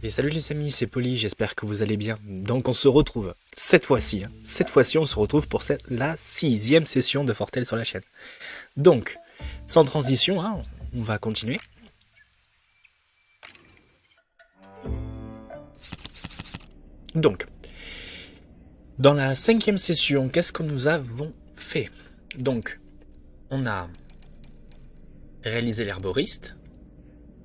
Et salut les amis, c'est Poli, j'espère que vous allez bien. Donc on se retrouve cette fois-ci, on se retrouve pour la 6e session de Fortel sur la chaîne. Donc, sans transition, on va continuer. Donc, dans la 5e session, qu'est-ce que nous avons fait? Donc, on a réalisé l'herboriste,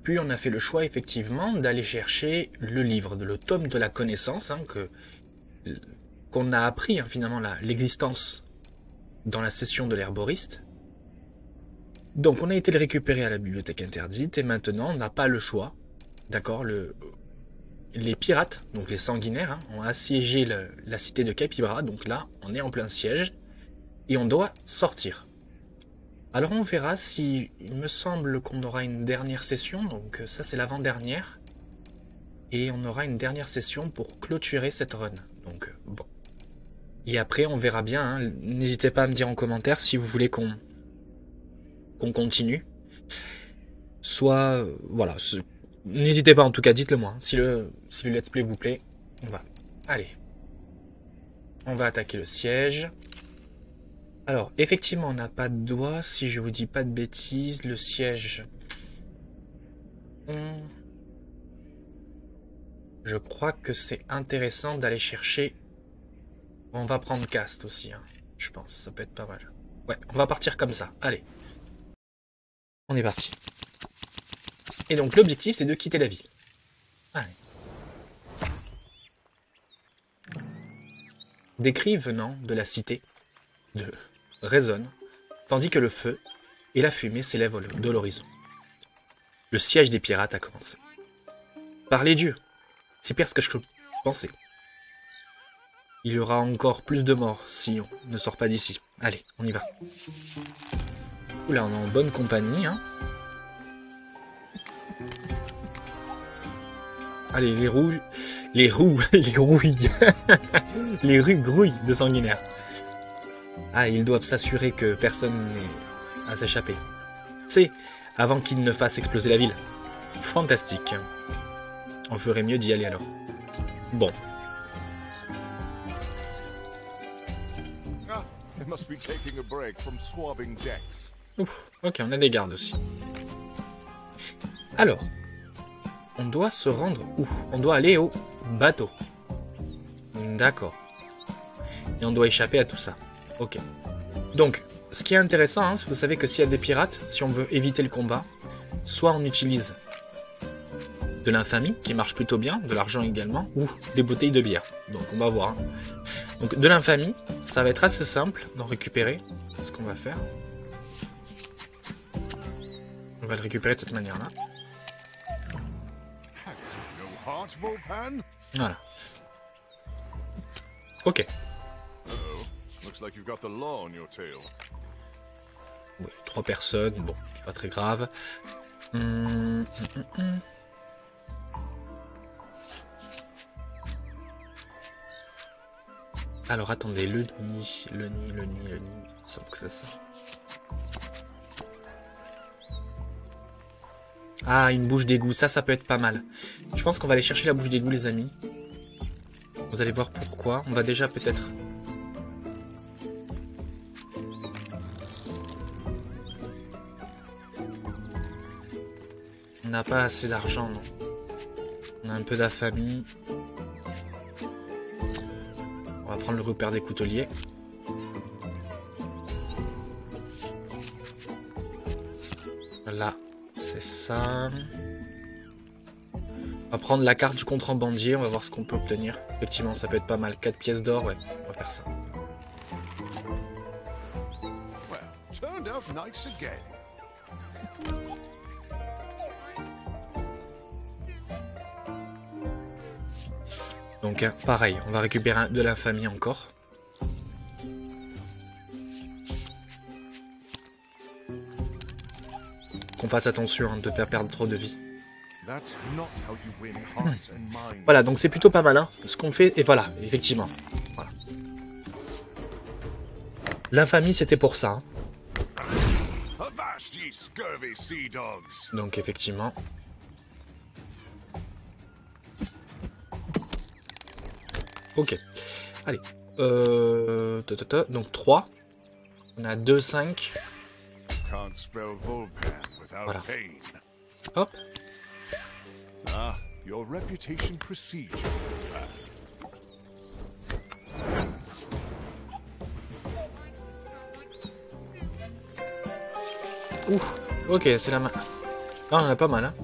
puis on a fait le choix effectivement d'aller chercher le livre, le tome de la connaissance, qu'on a appris finalement l'existence dans la session de l'herboriste. Donc on a été le récupérer à la bibliothèque interdite et maintenant on n'a pas le choix, d'accord. Les pirates, donc les sanguinaires, ont assiégé la cité de Capybara, donc là on est en plein siège et on doit sortir. Alors on verra si, il me semble qu'on aura une dernière session, donc ça c'est l'avant-dernière. Et on aura une dernière session pour clôturer cette run, donc bon. Et après on verra bien, n'hésitez pas à me dire en commentaire si vous voulez qu'on continue. Soit, voilà, n'hésitez pas en tout cas, dites-le moi, si le let's play vous plaît, allez. On va attaquer le siège. Alors, effectivement, on n'a pas de doigt, si je vous dis pas de bêtises, le siège... Je crois que c'est intéressant d'aller chercher... On va prendre cast aussi, je pense, ça peut être pas mal. Ouais, on va partir comme ça, allez. On est parti. Et donc, l'objectif, c'est de quitter la ville. Allez. Des cris venant de la cité résonnent, tandis que le feu et la fumée s'élèvent de l'horizon. Le siège des pirates a commencé. Par les dieux, c'est pire ce que je pensais. Il y aura encore plus de morts si on ne sort pas d'ici. Allez, on y va. Oula, on est en bonne compagnie, Allez, les rouilles, les rues grouillent de sanguinaires. Ah, ils doivent s'assurer que personne n'est à s'échapper. C'est avant qu'ils ne fassent exploser la ville. Fantastique. On ferait mieux d'y aller alors. Bon. Ouf, ok, on a des gardes aussi. Alors, on doit se rendre où? On doit aller au bateau. D'accord. Et on doit échapper à tout ça. Ok. Donc, ce qui est intéressant, vous savez que s'il y a des pirates, si on veut éviter le combat, soit on utilise de l'infamie, qui marche plutôt bien, de l'argent également, ou des bouteilles de bière. Donc on va voir. Donc de l'infamie, ça va être assez simple d'en récupérer. Ce qu'on va faire. On va le récupérer de cette manière-là. Voilà. Ok. Oui, 3 personnes, bon, c'est pas très grave. Alors attendez, le nid, il me semble que c'est ça. Ah, une bouche d'égout, ça peut être pas mal. Je pense qu'on va aller chercher la bouche d'égout, les amis. Vous allez voir pourquoi. On va déjà peut-être... On n'a pas assez d'argent, non. On a un peu d'affamie. On va prendre le repère des couteliers. Là, c'est ça. On va prendre la carte du contrebandier, on va voir ce qu'on peut obtenir. Effectivement, ça peut être pas mal. 4 pièces d'or, ouais, on va faire ça. Donc, pareil, on va récupérer de l'infamie encore. Qu'on fasse attention de ne pas perdre trop de vie. Voilà, donc c'est plutôt pas mal, ce qu'on fait. Et voilà, effectivement. Voilà. L'infamie, c'était pour ça. Donc, effectivement. Ok. Allez. Donc 3. On a 2, 5. Voilà. Hop. Ah, your reputation precedes you. Ouf. Ok, c'est la main. Ah, on en a pas mal, hein.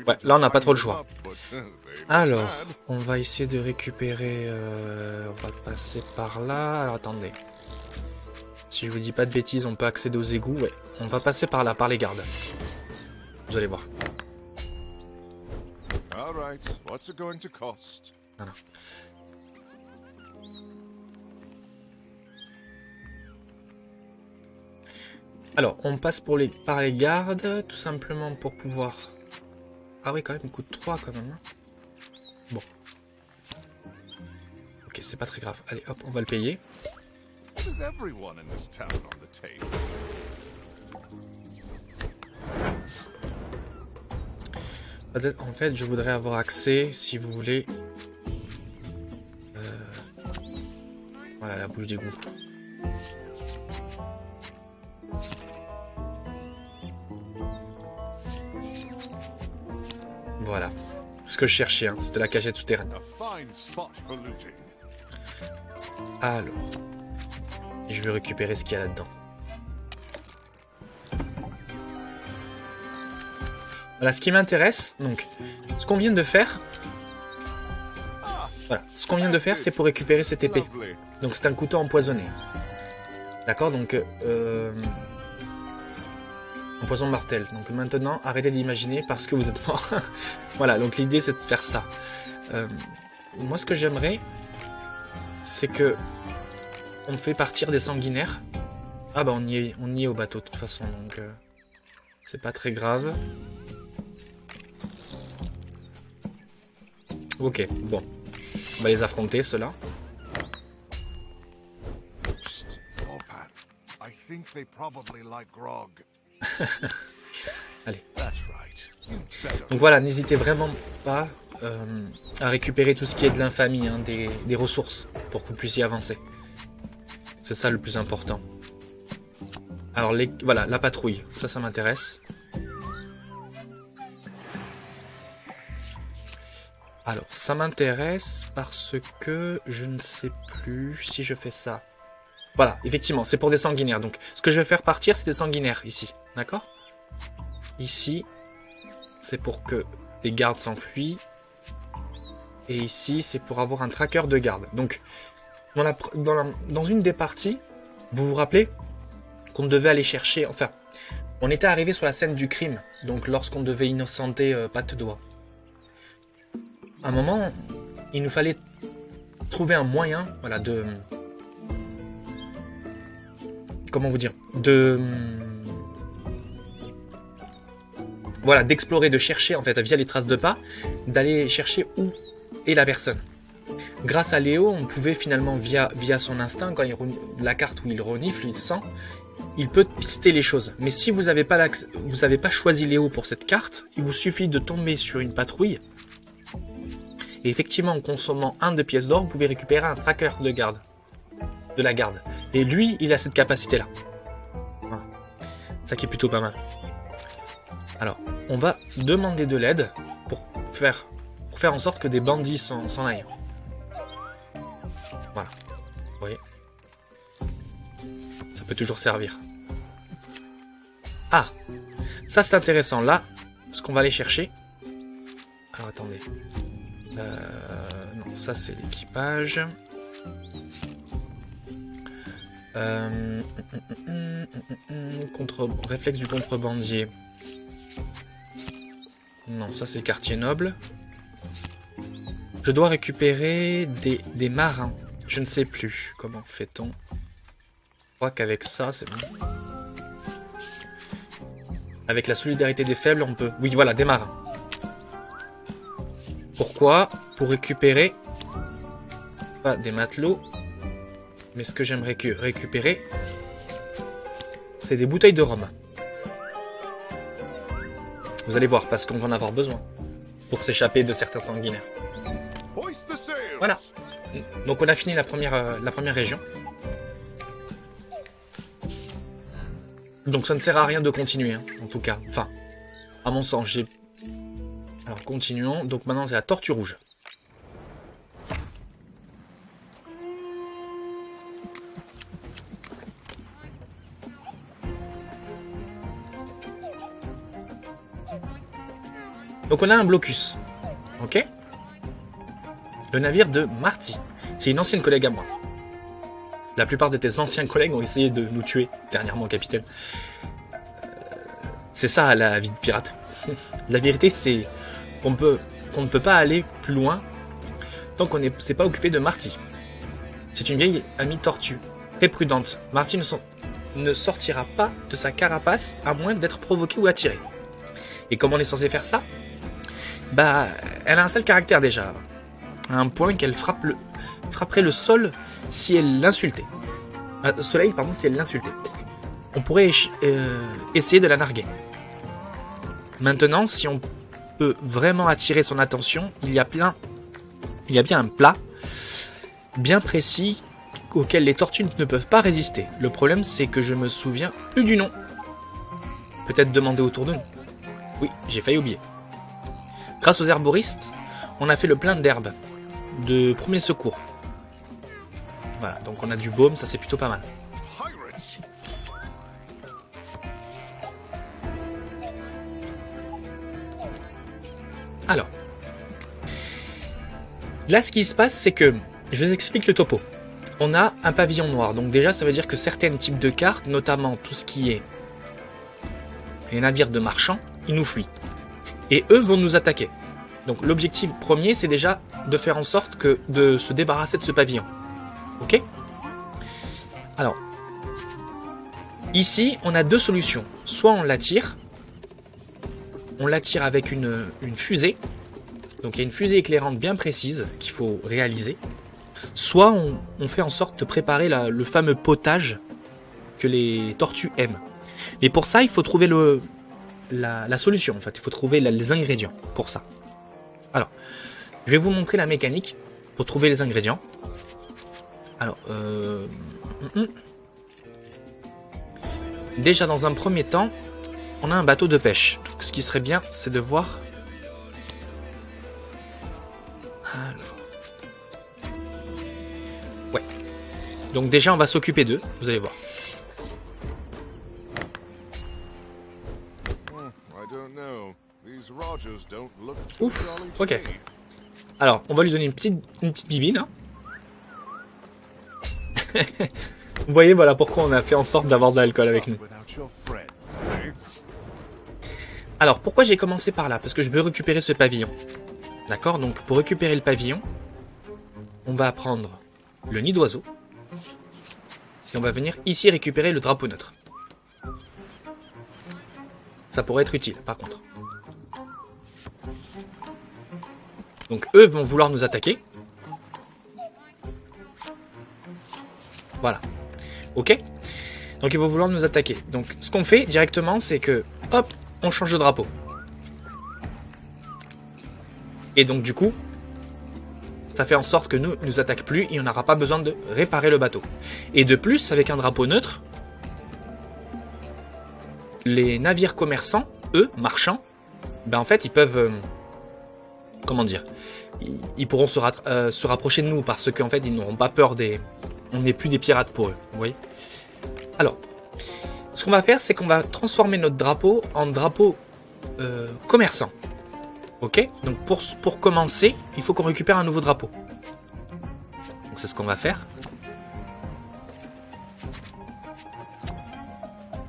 Ouais, là on n'a pas trop le choix. Alors, on va essayer de récupérer... on va passer par là. Alors attendez. Si je vous dis pas de bêtises, on peut accéder aux égouts. Ouais, on va passer par là, par les gardes. Vous allez voir. Voilà. Alors, on passe par les gardes, tout simplement pour pouvoir... Ah oui, quand même, il coûte 3 quand même. Bon. Ok, c'est pas très grave. Allez, hop, on va le payer. En fait, je voudrais avoir accès, si vous voulez... Voilà, la bouche d'égout. Voilà. Ce que je cherchais, hein, c'était la cachette souterraine. Alors. Je vais récupérer ce qu'il y a là-dedans. Voilà, ce qui m'intéresse, donc, ce qu'on vient de faire... Voilà, ce qu'on vient de faire, c'est pour récupérer cette épée. Donc c'est un couteau empoisonné. D'accord, donc... Empoison martel. Donc maintenant, arrêtez d'imaginer parce que vous êtes mort. Voilà, donc l'idée c'est de faire ça. Moi ce que j'aimerais, c'est que on fait partir des sanguinaires. Ah bah on y est au bateau de toute façon, donc c'est pas très grave. Ok, bon. On va les affronter, ceux-là. Allez. Donc voilà, n'hésitez vraiment pas à récupérer tout ce qui est de l'infamie, hein, des ressources, pour que vous puissiez avancer. C'est ça le plus important. Alors voilà, la patrouille, ça m'intéresse. Alors, ça m'intéresse parce que je ne sais plus si je fais ça. Voilà, effectivement, c'est pour des sanguinaires. Donc, ce que je vais faire partir, c'est des sanguinaires, ici. D'accord? Ici, c'est pour que des gardes s'enfuient. Et ici, c'est pour avoir un tracker de garde. Donc, dans une des parties, vous vous rappelez qu'on devait aller chercher... Enfin, on était arrivé sur la scène du crime. Donc, lorsqu'on devait innocenter Patte d'Oie. À un moment, il nous fallait trouver un moyen, voilà, de... Comment vous dire, voilà, d'explorer, de chercher en fait via les traces de pas, d'aller chercher où est la personne. Grâce à Léo, on pouvait finalement via son instinct, quand la carte où il renifle, il sent, il peut pister les choses. Mais si vous n'avez pas choisi Léo pour cette carte, il vous suffit de tomber sur une patrouille. Et effectivement, en consommant 1 de pièces d'or, vous pouvez récupérer un tracker de la garde. Et lui, il a cette capacité-là. Voilà. Ça qui est plutôt pas mal. Alors, on va demander de l'aide pour faire en sorte que des bandits s'en aillent. Voilà. Vous voyez? Ça peut toujours servir. Ah! Ça, c'est intéressant. Là, ce qu'on va aller chercher... Alors, attendez. Non, ça, c'est l'équipage... Réflexe du contrebandier. Non, ça c'est le quartier noble. Je dois récupérer des marins. Je ne sais plus. Comment fait-on? Je crois qu'avec ça, c'est bon. Avec la solidarité des faibles, on peut... Oui, voilà, des marins. Pourquoi? Pour récupérer... Pas des matelots. Mais ce que j'aimerais récupérer, c'est des bouteilles de rhum. Vous allez voir, parce qu'on va en avoir besoin. Pour s'échapper de certains sanguinaires. Voilà. Donc on a fini la première région. Donc ça ne sert à rien de continuer, hein, en tout cas. Enfin, à mon sens, j'ai... Alors continuons. Donc maintenant c'est la Tortue Rouge. Donc on a un blocus. Ok? Le navire de Marty. C'est une ancienne collègue à moi. La plupart de tes anciens collègues ont essayé de nous tuer dernièrement, capitaine. C'est ça la vie de pirate. La vérité, c'est qu'on ne peut pas aller plus loin tant qu'on ne s'est pas occupé de Marty. C'est une vieille amie tortue, très prudente. Marty ne sortira pas de sa carapace à moins d'être provoqué ou attiré. Et comment on est censé faire ça? Bah, elle a un sale caractère déjà. À un point qu'elle frapperait le sol si elle l'insultait. Soleil, pardon, si elle l'insultait. On pourrait essayer de la narguer. Maintenant, si on peut vraiment attirer son attention, il y a bien un plat bien précis auquel les tortues ne peuvent pas résister. Le problème, c'est que je me souviens plus du nom. Peut-être demander autour de nous. Oui, j'ai failli oublier. Grâce aux herboristes, on a fait le plein d'herbes de premier secours. Voilà, donc on a du baume, ça c'est plutôt pas mal. Alors, là ce qui se passe, c'est que, je vous explique le topo. On a un pavillon noir, donc déjà ça veut dire que certains types de cartes, notamment tout ce qui est les navires de marchands, ils nous fuient. Et eux vont nous attaquer. Donc l'objectif premier, c'est déjà de faire en sorte de se débarrasser de ce pavillon. Ok? Alors, ici, on a deux solutions. Soit on l'attire avec une fusée. Donc il y a une fusée éclairante bien précise qu'il faut réaliser. Soit on fait en sorte de préparer le fameux potage que les tortues aiment. Mais pour ça, il faut trouver la solution. En fait, il faut trouver les ingrédients pour ça. Alors, je vais vous montrer la mécanique pour trouver les ingrédients. Alors, déjà dans un premier temps, on a un bateau de pêche. Donc, ce qui serait bien, c'est de voir. Alors, ouais. Donc déjà, on va s'occuper d'eux. Vous allez voir. Ouf, ok. Alors, on va lui donner une petite bibine. Hein. Vous voyez, voilà pourquoi on a fait en sorte d'avoir de l'alcool avec nous. Alors, pourquoi j'ai commencé par là? Parce que je veux récupérer ce pavillon. D'accord? Donc, pour récupérer le pavillon, on va prendre le nid d'oiseau. Et on va venir ici récupérer le drapeau neutre. Ça pourrait être utile, par contre. Donc eux vont vouloir nous attaquer. Voilà. Ok? Donc ils vont vouloir nous attaquer. Donc ce qu'on fait directement, c'est que, hop, on change de drapeau. Et donc du coup, ça fait en sorte que nous attaquent plus et on n'aura pas besoin de réparer le bateau. Et de plus, avec un drapeau neutre, les navires commerçants, eux, marchands, ben en fait ils peuvent... comment dire, ils pourront se rapprocher de nous parce qu'en fait ils n'auront pas peur des... On n'est plus des pirates pour eux, vous voyez. Alors, ce qu'on va faire, c'est qu'on va transformer notre drapeau en drapeau commerçant. Ok? Donc pour commencer, il faut qu'on récupère un nouveau drapeau. Donc c'est ce qu'on va faire.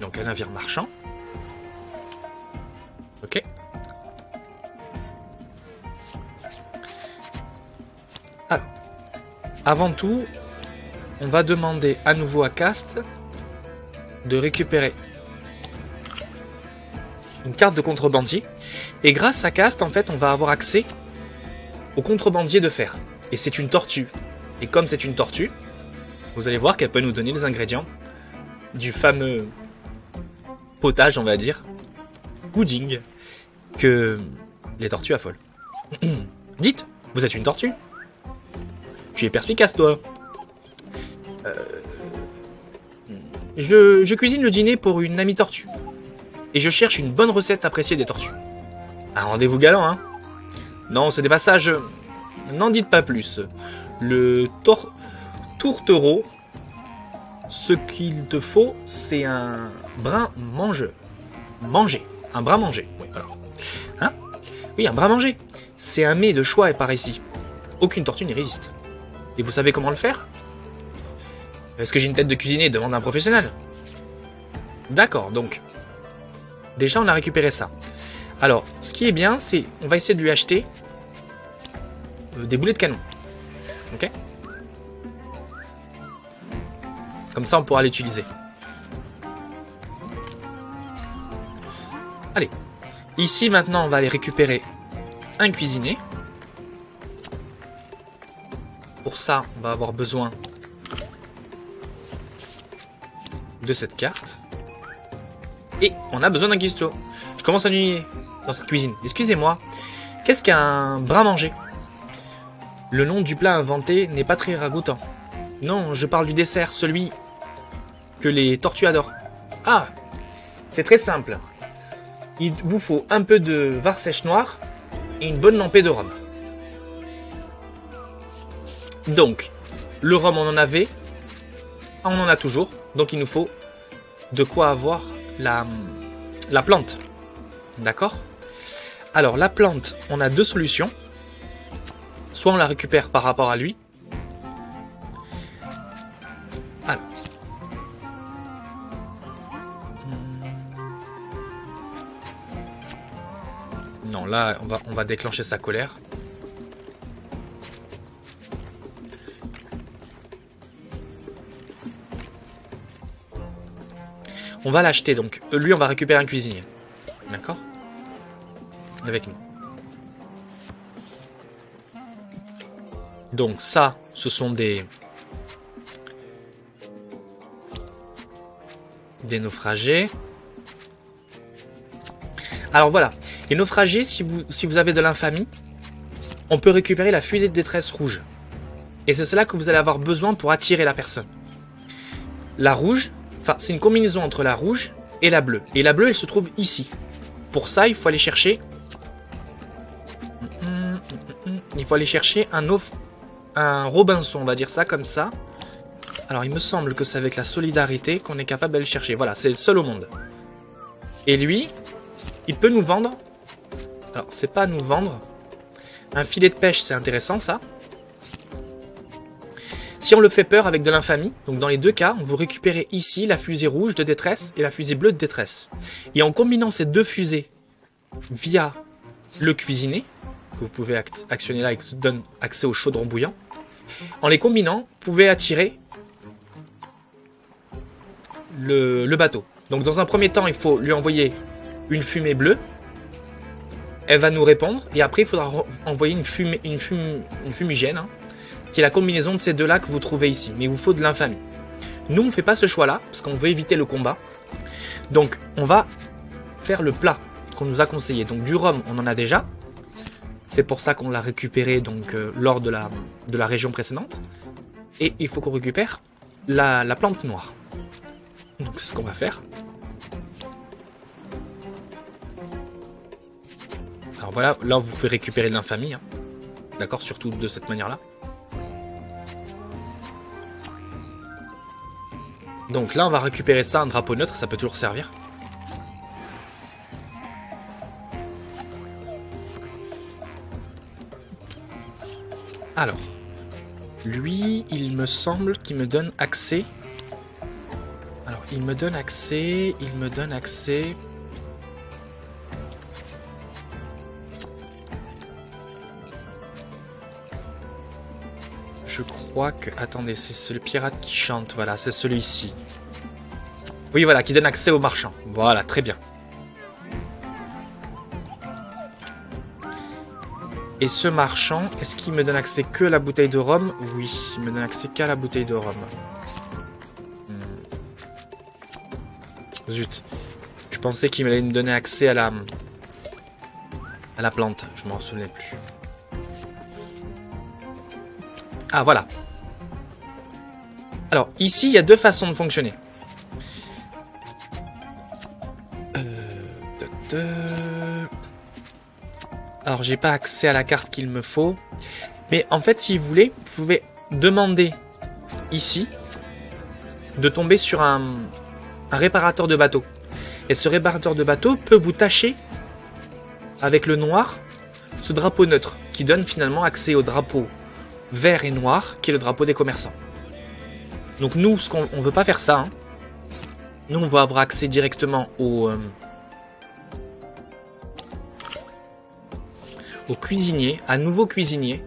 Donc un navire marchand. Ok? Alors, avant tout, on va demander à nouveau à Cast de récupérer une carte de contrebandier. Et grâce à Cast, en fait, on va avoir accès au contrebandier de fer. Et c'est une tortue. Et comme c'est une tortue, vous allez voir qu'elle peut nous donner les ingrédients du fameux potage, on va dire, pudding, que les tortues affolent. Dites, vous êtes une tortue? Tu es perspicace, toi. Je cuisine le dîner pour une amie tortue. Et je cherche une bonne recette appréciée des tortues. Un rendez-vous galant, hein? Non, c'est des passages... N'en dites pas plus. Le tourtereau, ce qu'il te faut, c'est un brin mangeur. Manger. Un brin mangé. Oui, alors. Hein? Oui, un brin mangé. C'est un mets de choix et par ici. Aucune tortue n'y résiste. Et vous savez comment le faire? Est-ce que j'ai une tête de cuisinier? Demande un professionnel. D'accord, donc. Déjà, on a récupéré ça. Alors, ce qui est bien, c'est... On va essayer de lui acheter... des boulets de canon. Ok? Comme ça, on pourra l'utiliser. Allez. Ici, maintenant, on va aller récupérer un cuisinier. Pour ça, on va avoir besoin de cette carte. Et on a besoin d'un guisto. Je commence à nuire dans cette cuisine. Excusez-moi. Qu'est-ce qu'un brin manger? Le nom du plat inventé n'est pas très ragoûtant. Non, je parle du dessert, celui que les tortues adorent. Ah, c'est très simple. Il vous faut un peu de var sèche noire et une bonne lampée de rhum. Donc, le rhum, on en avait. On en a toujours. Donc, il nous faut de quoi avoir la plante. D'accord? Alors, la plante, on a deux solutions. Soit on la récupère par rapport à lui. Alors. Non, là, on va déclencher sa colère. On va l'acheter, donc. Lui, on va récupérer un cuisinier. D'accord? Avec nous. Donc ça, ce sont des naufragés. Alors voilà, les naufragés, si vous avez de l'infamie, on peut récupérer la fusée de détresse rouge. Et c'est cela que vous allez avoir besoin pour attirer la personne. La rouge, enfin c'est une combinaison entre la rouge et la bleue. Et la bleue, elle se trouve ici. Pour ça, il faut aller chercher... un Robinson, on va dire ça comme ça. Alors, il me semble que c'est avec la solidarité qu'on est capable d'aller le chercher. Voilà, c'est le seul au monde. Et lui, il peut nous vendre... Alors, c'est pas nous vendre. Un filet de pêche, c'est intéressant, ça. Si on le fait peur avec de l'infamie, donc dans les deux cas, on veut récupérer ici la fusée rouge de détresse et la fusée bleue de détresse. Et en combinant ces deux fusées via le cuisinier, que vous pouvez actionner là et qui donne accès au chaudron bouillant, en les combinant, vous pouvez attirer le bateau. Donc dans un premier temps, il faut lui envoyer une fumée bleue. Elle va nous répondre. Et après, il faudra envoyer une fumigène, hein, qui est la combinaison de ces deux-là que vous trouvez ici. Mais il vous faut de l'infamie. Nous, on ne fait pas ce choix-là, parce qu'on veut éviter le combat. Donc, on va faire le plat qu'on nous a conseillé. Donc du rhum, on en a déjà. C'est pour ça qu'on l'a récupéré donc, lors de la région précédente. Et il faut qu'on récupère la plante noire. Donc c'est ce qu'on va faire. Alors voilà, là vous pouvez récupérer de l'infamie. Hein. D'accord, surtout de cette manière-là. Donc là on va récupérer ça, un drapeau neutre, ça peut toujours servir. Alors, lui, il me semble qu'il me donne accès. Alors, il me donne accès. Je crois que... Attendez, c'est le pirate qui chante. Voilà, c'est celui-ci. Oui, voilà, qui donne accès aux marchands. Voilà, très bien. Et ce marchand, est-ce qu'il me donne accès que à la bouteille de rhum? Oui, il me donne accès qu'à la bouteille de rhum. Zut. Je pensais qu'il allait me donner accès à la plante. Je m'en souvenais plus. Ah, voilà. Alors, ici, il y a deux façons de fonctionner. Alors, j'ai pas accès à la carte qu'il me faut. Mais en fait, si vous voulez, vous pouvez demander ici de tomber sur un réparateur de bateau. Et ce réparateur de bateau peut vous tacher avec le noir ce drapeau neutre qui donne finalement accès au drapeau vert et noir qui est le drapeau des commerçants. Donc nous, on veut pas faire ça. Hein. Nous, on va avoir accès directement au cuisinier, à nouveau cuisinier.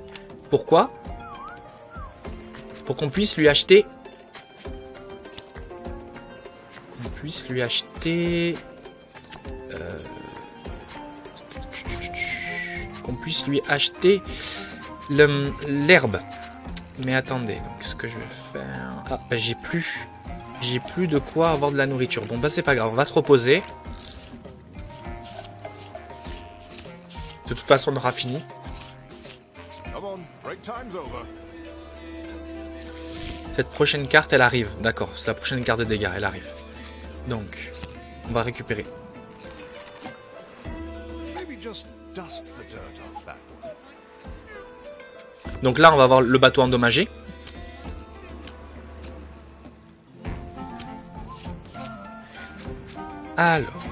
Pourquoi? Pour qu'on puisse lui acheter... qu'on puisse lui acheter l'herbe. Mais attendez, donc ce que je vais faire... Ah, bah, j'ai plus de quoi avoir de la nourriture. Bon, bah c'est pas grave, on va se reposer. De toute façon, on aura fini. Cette prochaine carte, elle arrive. D'accord, c'est la prochaine carte de dégâts, elle arrive. Donc, on va récupérer. Donc là, on va avoir le bateau endommagé. Alors.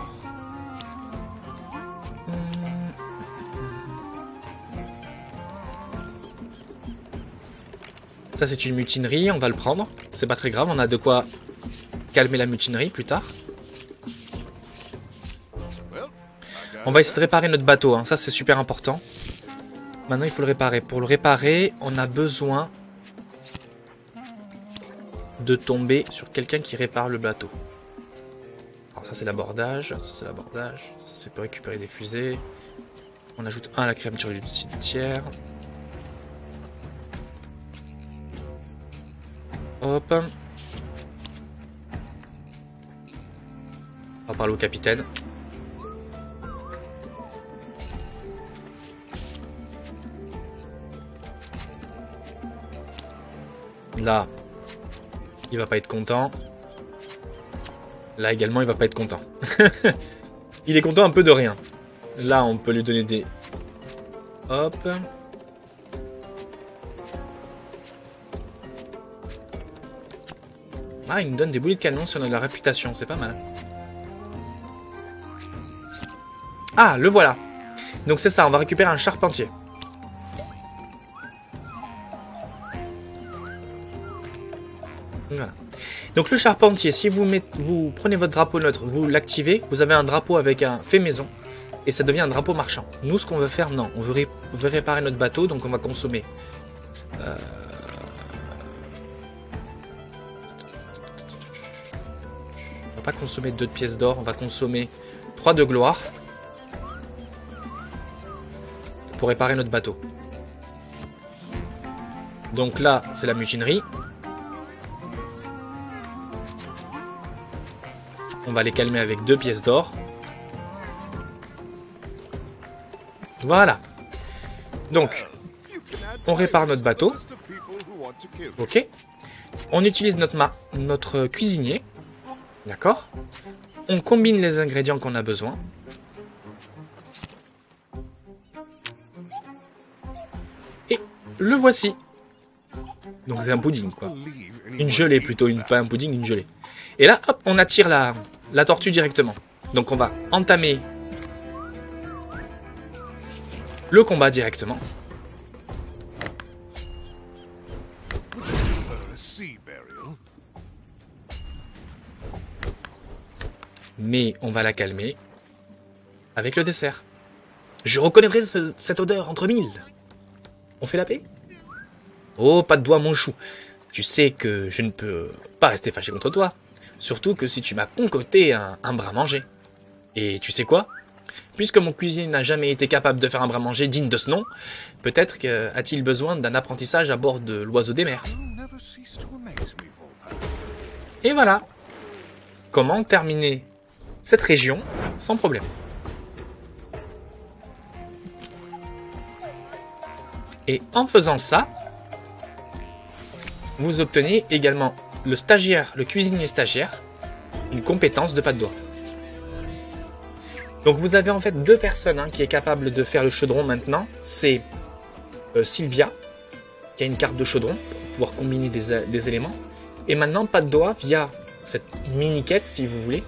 Ça, c'est une mutinerie, on va le prendre. C'est pas très grave, on a de quoi calmer la mutinerie plus tard. On va essayer de réparer notre bateau, hein. Ça c'est super important. Maintenant il faut le réparer. Pour le réparer, on a besoin de tomber sur quelqu'un qui répare le bateau. Alors ça c'est l'abordage, ça c'est l'abordage, ça c'est pour récupérer des fusées. On ajoute un à la crémature du cimetière. Hop. On va parler au capitaine. Là, il va pas être content. Là également, il va pas être content. Il est content un peu de rien. Là, on peut lui donner des... Hop. Ah, il nous donne des boulets de canon si on a de la réputation. C'est pas mal. Ah, le voilà. Donc c'est ça, on va récupérer un charpentier. Voilà. Donc le charpentier, si vous prenez votre drapeau neutre, vous l'activez, vous avez un drapeau avec un fait maison, et ça devient un drapeau marchand. Nous, ce qu'on veut faire, non. On veut réparer notre bateau, donc on va consommer. On va pas consommer 2 pièces d'or, on va consommer 3 de gloire. Pour réparer notre bateau. Donc là, c'est la mutinerie. On va les calmer avec 2 pièces d'or. Voilà. Donc, on répare notre bateau. Ok. On utilise notre cuisinier. D'accord. On combine les ingrédients qu'on a besoin. Et le voici. Donc c'est un pudding, quoi. Une gelée plutôt, pas un pudding, une gelée. Et là, hop, on attire la tortue directement. Donc on va entamer le combat directement. Mais on va la calmer avec le dessert. Je reconnaîtrai cette odeur entre mille. On fait la paix? Oh, pas de doigt, mon chou. Tu sais que je ne peux pas rester fâché contre toi. Surtout que si tu m'as concocté un bras à manger. Et tu sais quoi? Puisque mon cuisinier n'a jamais été capable de faire un bras manger digne de ce nom, peut-être a-t-il besoin d'un apprentissage à bord de l'oiseau des mers. Et voilà. Comment terminer cette région sans problème. Et en faisant ça, vous obtenez également le cuisinier stagiaire, une compétence de pas de doigt. Donc vous avez en fait deux personnes qui est capable de faire le chaudron maintenant. C'est Sylvia, qui a une carte de chaudron pour pouvoir combiner des éléments. Et maintenant pas de doigt via cette mini quête, si vous voulez,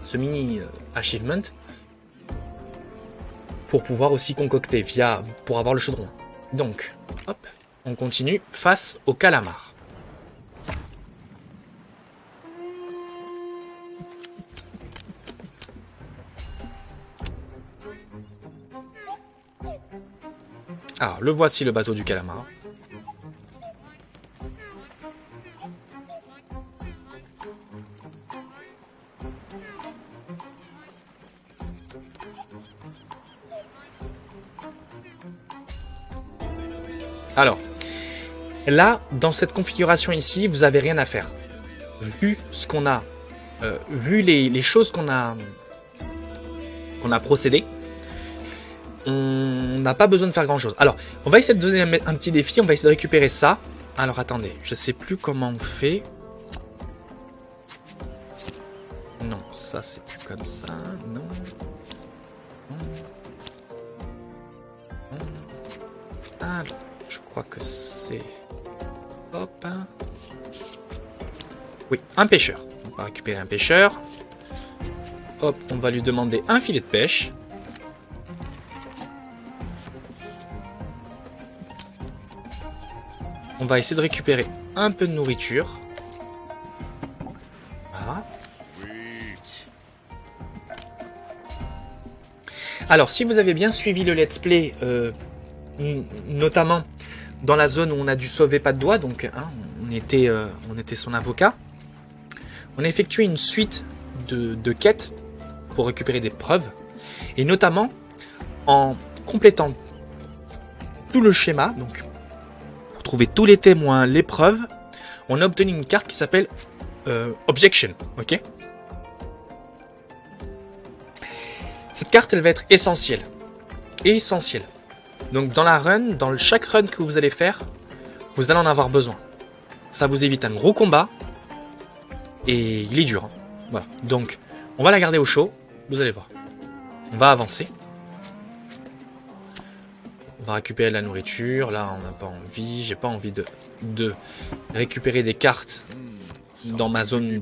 ce mini achievement, pour pouvoir aussi concocter pour avoir le chaudron. Donc, hop, on continue face au calamar. Alors, le voici le bateau du calamar. Alors, là, dans cette configuration ici, vous n'avez rien à faire. Vu ce qu'on a, vu les choses qu'on a procédé, on n'a pas besoin de faire grand chose. Alors, on va essayer de donner un petit défi, on va essayer de récupérer ça. Alors, attendez, je sais plus comment on fait. Non, ça c'est plus comme ça, non. Alors, je crois que c'est... Hop. Oui, un pêcheur. On va récupérer un pêcheur. Hop, on va lui demander un filet de pêche. On va essayer de récupérer un peu de nourriture. Voilà. Alors, si vous avez bien suivi le let's play, notamment dans la zone où on a dû sauver pas de doigt, donc on était son avocat, on a effectué une suite de quêtes pour récupérer des preuves, et notamment en complétant tout le schéma, donc pour trouver tous les témoins, les preuves, on a obtenu une carte qui s'appelle Objection, ok. Cette carte, elle va être essentielle. Essentielle. Donc dans la run, dans chaque run que vous allez faire, vous allez en avoir besoin. Ça vous évite un gros combat. Et il est dur. Voilà. Donc, on va la garder au chaud. Vous allez voir. On va avancer. On va récupérer de la nourriture. Là, on n'a pas envie. J'ai pas envie de récupérer des cartes dans ma zone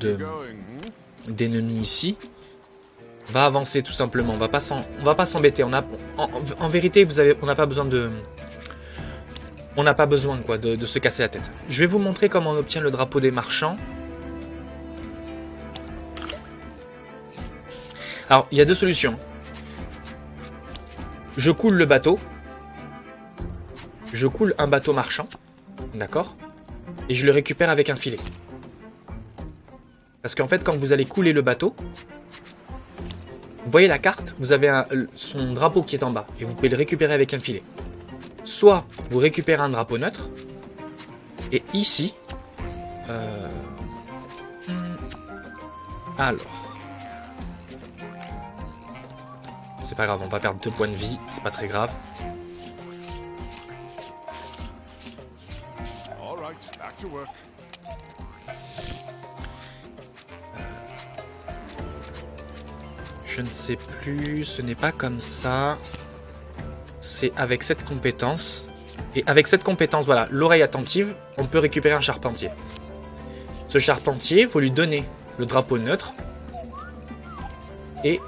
d'ennemis ici. On va avancer tout simplement. On va pas s'embêter. En vérité, on n'a pas besoin de... On n'a pas besoin quoi, de se casser la tête. Je vais vous montrer comment on obtient le drapeau des marchands. Alors, il y a deux solutions. Je coule le bateau. Je coule un bateau marchand. D'accord? Et je le récupère avec un filet. Parce qu'en fait, quand vous allez couler le bateau, vous voyez la carte, vous avez son drapeau qui est en bas. Et vous pouvez le récupérer avec un filet. Soit vous récupérez un drapeau neutre. Et ici... Alors... C'est pas grave, on va perdre 2 points de vie. C'est pas très grave. Je ne sais plus, ce n'est pas comme ça. C'est avec cette compétence. Et avec cette compétence, voilà, l'oreille attentive, on peut récupérer un charpentier. Ce charpentier, il faut lui donner le drapeau neutre. Et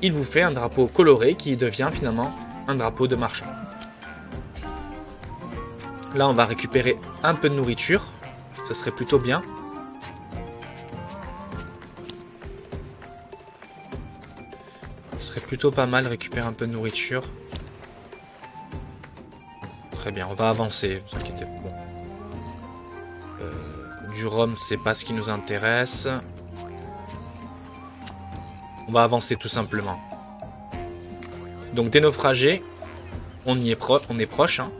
il vous fait un drapeau coloré qui devient finalement un drapeau de marchand. Là, on va récupérer un peu de nourriture. Ce serait plutôt bien. Ce serait plutôt pas mal de récupérer un peu de nourriture. Très bien, on va avancer, vous inquiétez pas. Bon. Du rhum, c'est pas ce qui nous intéresse. On va avancer tout simplement. Donc des naufragés, on est proche. Hein.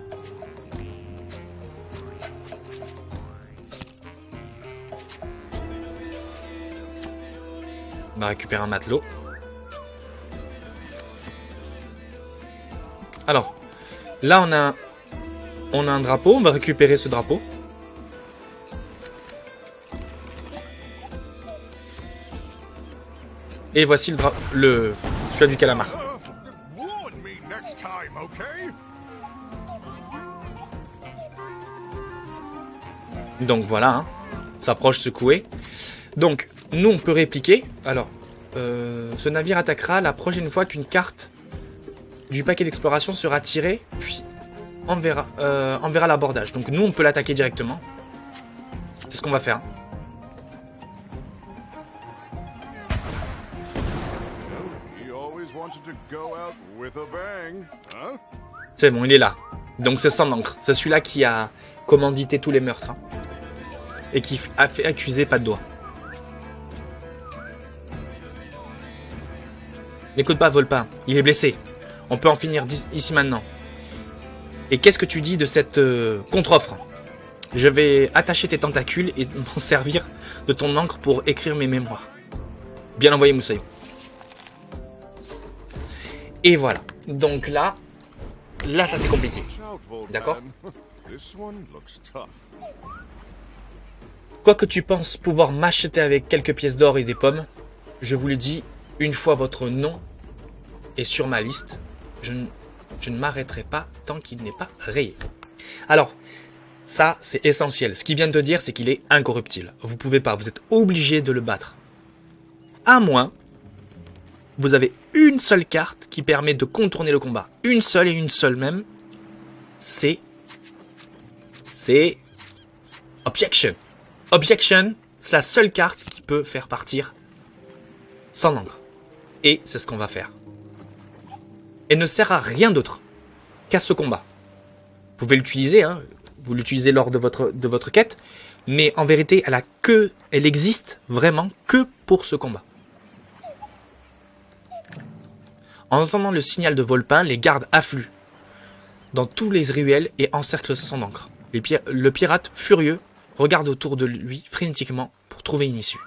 On va récupérer un matelot. Alors, là on a un drapeau, on va récupérer ce drapeau. Et voici celui du calamar. Warn me next time, okay? Donc voilà, hein, s'approche secoué. Donc, nous on peut répliquer. Alors, ce navire attaquera la prochaine fois qu'une carte du paquet d'exploration sera tirée, puis enverra l'abordage. Donc nous on peut l'attaquer directement. C'est ce qu'on va faire. He always wanted to go out with a bang, huh? C'est bon, il est là. Donc c'est Sang d'encre. C'est celui-là qui a commandité tous les meurtres. Hein. Et qui a fait accuser pas de doigt. N'écoute pas Volpin, il est blessé. On peut en finir ici maintenant. Et qu'est-ce que tu dis de cette contre-offre? Je vais attacher tes tentacules et m'en servir de ton encre pour écrire mes mémoires. Bien envoyé Moussaï. Et voilà. Donc là ça c'est compliqué. D'accord? Quoi que tu penses pouvoir m'acheter avec quelques pièces d'or et des pommes, je vous le dis, une fois votre nom est sur ma liste, je ne m'arrêterai pas tant qu'il n'est pas rayé. Alors, ça c'est essentiel. Ce qu'il vient de dire, c'est qu'il est incorruptible. Vous pouvez pas, vous êtes obligé de le battre. À moins, vous avez une seule carte qui permet de contourner le combat. Une seule et une seule même. C'est Objection. Objection, c'est la seule carte qui peut faire partir Sang d'encre. Et c'est ce qu'on va faire. Elle ne sert à rien d'autre qu'à ce combat. Vous pouvez l'utiliser, hein, vous l'utilisez lors de votre quête, mais en vérité, elle existe vraiment que pour ce combat. En entendant le signal de Volpin, les gardes affluent dans tous les ruelles et encerclent Sang d'encre. Le pirate, furieux, regarde autour de lui frénétiquement pour trouver une issue.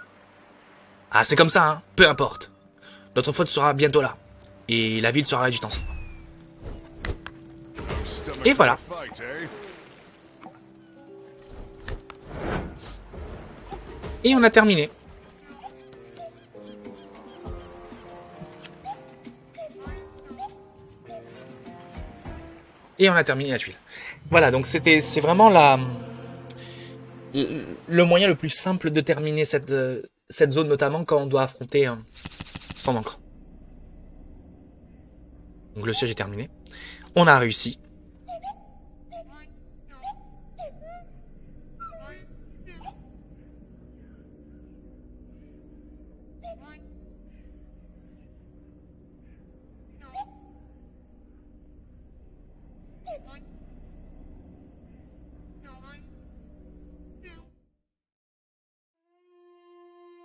Ah, c'est comme ça, hein, peu importe. Notre faute sera bientôt là. Et la ville sera réduite en sang. Et voilà. Et on a terminé. Et on a terminé la tuile. Voilà, donc c'est vraiment le moyen le plus simple de terminer cette zone, notamment quand on doit affronter Sang d'encre. Donc le siège est terminé. On a réussi.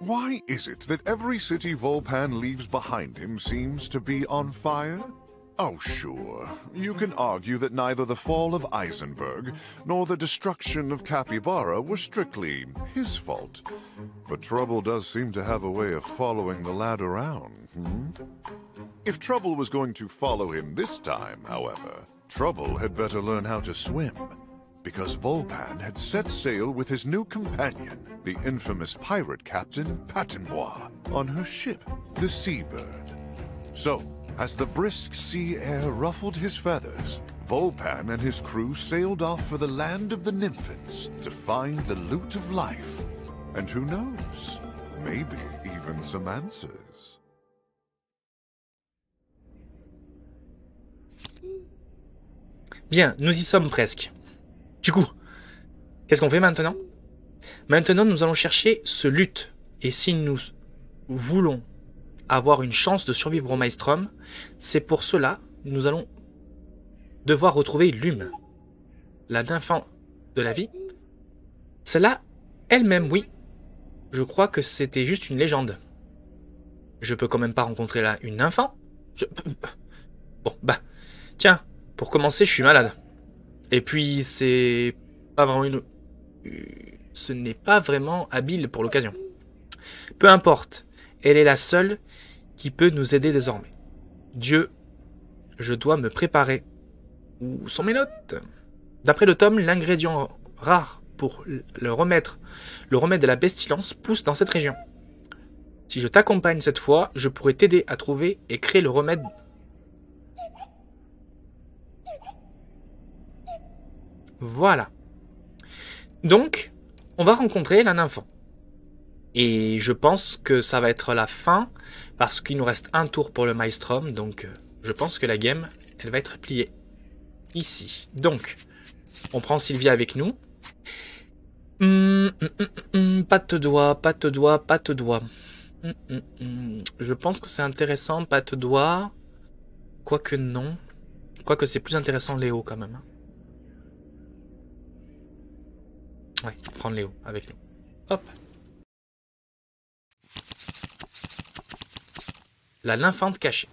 Why is it that every city Volpan leaves behind him seems to be on fire? Oh, sure. You can argue that neither the fall of Eisenberg nor the destruction of Capybara were strictly his fault. But Trouble does seem to have a way of following the lad around, If Trouble was going to follow him this time, however, Trouble had better learn how to swim. Because Volpan had set sail with his new companion, the infamous pirate captain Patinois, on her ship, the Seabird. So, as the brisk sea air ruffled his feathers, Volpan and his crew sailed off for the land of the Nymphants to find the loot of life. And who knows, maybe even some answers. Bien, nous y sommes presque. Du coup, qu'est-ce qu'on fait maintenant? Maintenant, nous allons chercher ce luth. Et si nous voulons avoir une chance de survivre au Maelstrom, c'est pour cela nous allons devoir retrouver Lume, la nymphe de la vie. Celle-là, elle-même, oui. Je crois que c'était juste une légende. Je peux quand même pas rencontrer là une nymphe. Bon, bah, tiens, pour commencer, je suis malade. Et puis, c'est pas vraiment ce n'est pas vraiment habile pour l'occasion. Peu importe, elle est la seule qui peut nous aider désormais. Dieu, je dois me préparer. Où sont mes notes? D'après le tome, l'ingrédient rare pour le remède de la pestilence pousse dans cette région. Si je t'accompagne cette fois, je pourrais t'aider à trouver et créer le remède. Voilà. Donc, on va rencontrer la nympho. Et je pense que ça va être la fin, parce qu'il nous reste un tour pour le Maelstrom, donc je pense que la game, elle va être pliée ici. Donc, on prend Sylvia avec nous. Patte doigt, patte doigt, patte doigt. Je pense que c'est intéressant, patte doigt. Quoique non. Quoique c'est plus intéressant Léo quand même. Ouais, prendre Léo avec nous. Hop. La nymphante cachée.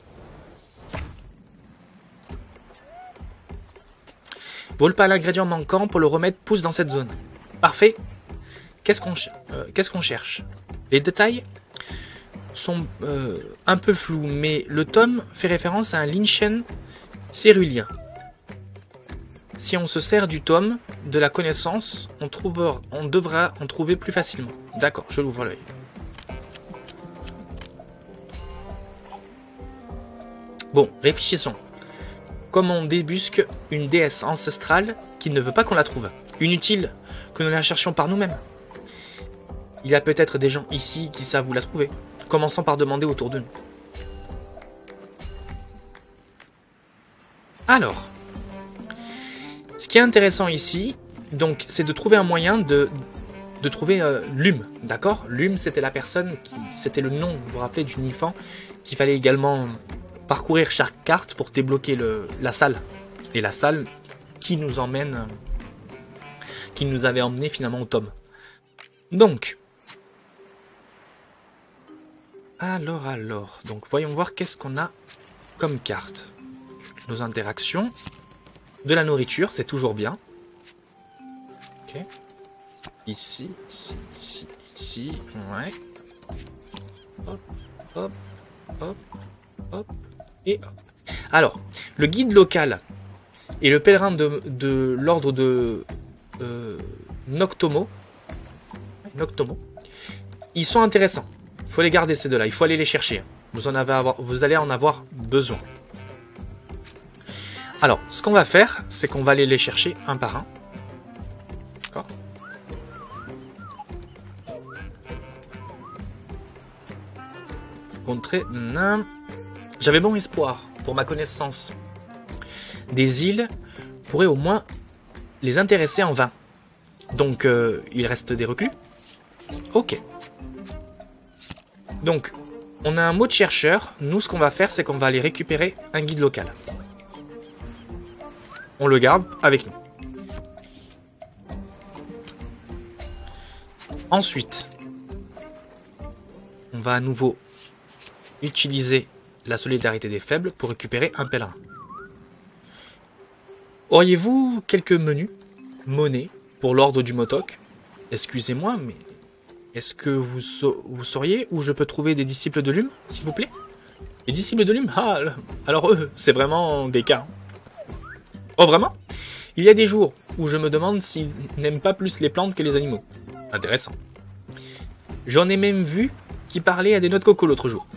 Vole pas l'ingrédient manquant pour le remède pousse dans cette zone. Parfait. Qu'est-ce qu'on cherche? Les détails sont un peu flous, mais le tome fait référence à un Linchen cérulien. Si on se sert du tome de la connaissance, on devra en trouver plus facilement. D'accord, je l'ouvre l'œil. Bon, réfléchissons. Comme on débusque une déesse ancestrale qui ne veut pas qu'on la trouve. Inutile que nous la cherchions par nous-mêmes. Il y a peut-être des gens ici qui savent où la trouver. Commençons par demander autour de nous. Alors, ce qui est intéressant ici, donc, c'est de trouver un moyen de trouver Lume, d'accord? Lume, c'était la personne c'était le nom, vous vous rappelez, du Nifan, qu'il fallait également parcourir chaque carte pour débloquer la salle. Et la salle qui nous avait emmené finalement au tome. Donc, donc voyons voir qu'est-ce qu'on a comme carte. Nos interactions, de la nourriture, c'est toujours bien. Ok. Ici, ouais. Hop, hop, hop, hop, et hop. Alors, le guide local et le pèlerin de l'ordre de Noctomo, ils sont intéressants. Il faut les garder ces deux-là, il faut aller les chercher. Vous allez en avoir besoin. Alors, ce qu'on va faire, c'est qu'on va aller les chercher un par un. D'accord ? Contrer. J'avais bon espoir, pour ma connaissance. Des îles pourraient au moins les intéresser en vain. Donc, il reste des reclus. Ok. Donc, on a un mot de chercheur. Nous, ce qu'on va faire, c'est qu'on va aller récupérer un guide local. On le garde avec nous. Ensuite, on va à nouveau utiliser la solidarité des faibles pour récupérer un pèlerin. Auriez-vous quelques monnaies pour l'ordre du Motok? Excusez-moi, mais est-ce que vous sauriez où je peux trouver des disciples de Lume, s'il vous plaît? Les disciples de Lume? Ah, alors eux, c'est vraiment des cas. Oh, vraiment? Il y a des jours où je me demande s'ils n'aiment pas plus les plantes que les animaux. Intéressant. J'en ai même vu qui parlaient à des noix de coco l'autre jour.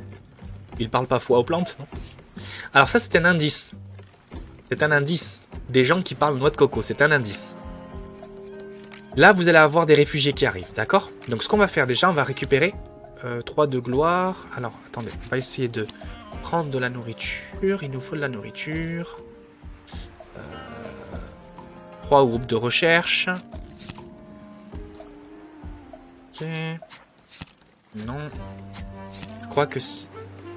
Ils parlent parfois aux plantes, non? Alors ça, c'est un indice. C'est un indice. Des gens qui parlent noix de coco, c'est un indice. Là, vous allez avoir des réfugiés qui arrivent, d'accord? Donc ce qu'on va faire déjà, on va récupérer 3 de gloire. Alors, attendez, on va essayer de prendre de la nourriture. Il nous faut de la nourriture. 3 groupes de recherche. Ok. Non. Je crois que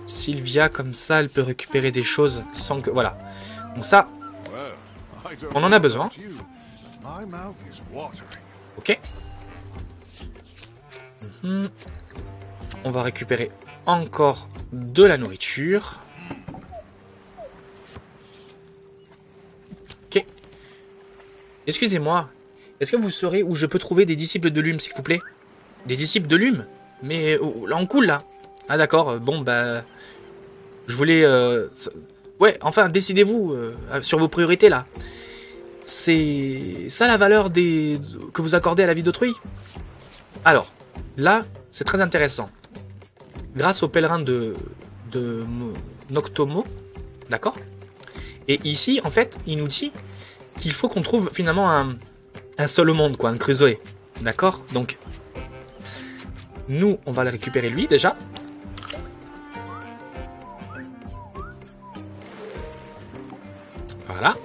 Sylvia, comme ça, elle peut récupérer des choses sans que... Voilà. Donc ça, on en a besoin. Ok. On va récupérer encore de la nourriture. Excusez-moi, est-ce que vous saurez où je peux trouver des disciples de Lume, s'il vous plaît? Des disciples de Lume? Mais là, on coule, là. Ah d'accord, bon, bah... Je voulais... Ouais, enfin, décidez-vous sur vos priorités, là. C'est ça la valeur que vous accordez à la vie d'autrui? Alors, là, c'est très intéressant. Grâce au pèlerin de Noctomo, d'accord? Et ici, en fait, il nous dit qu'il faut qu'on trouve finalement un seul au monde, quoi, un Crusoe. D'accord? Donc, nous, on va le récupérer lui, déjà. Voilà.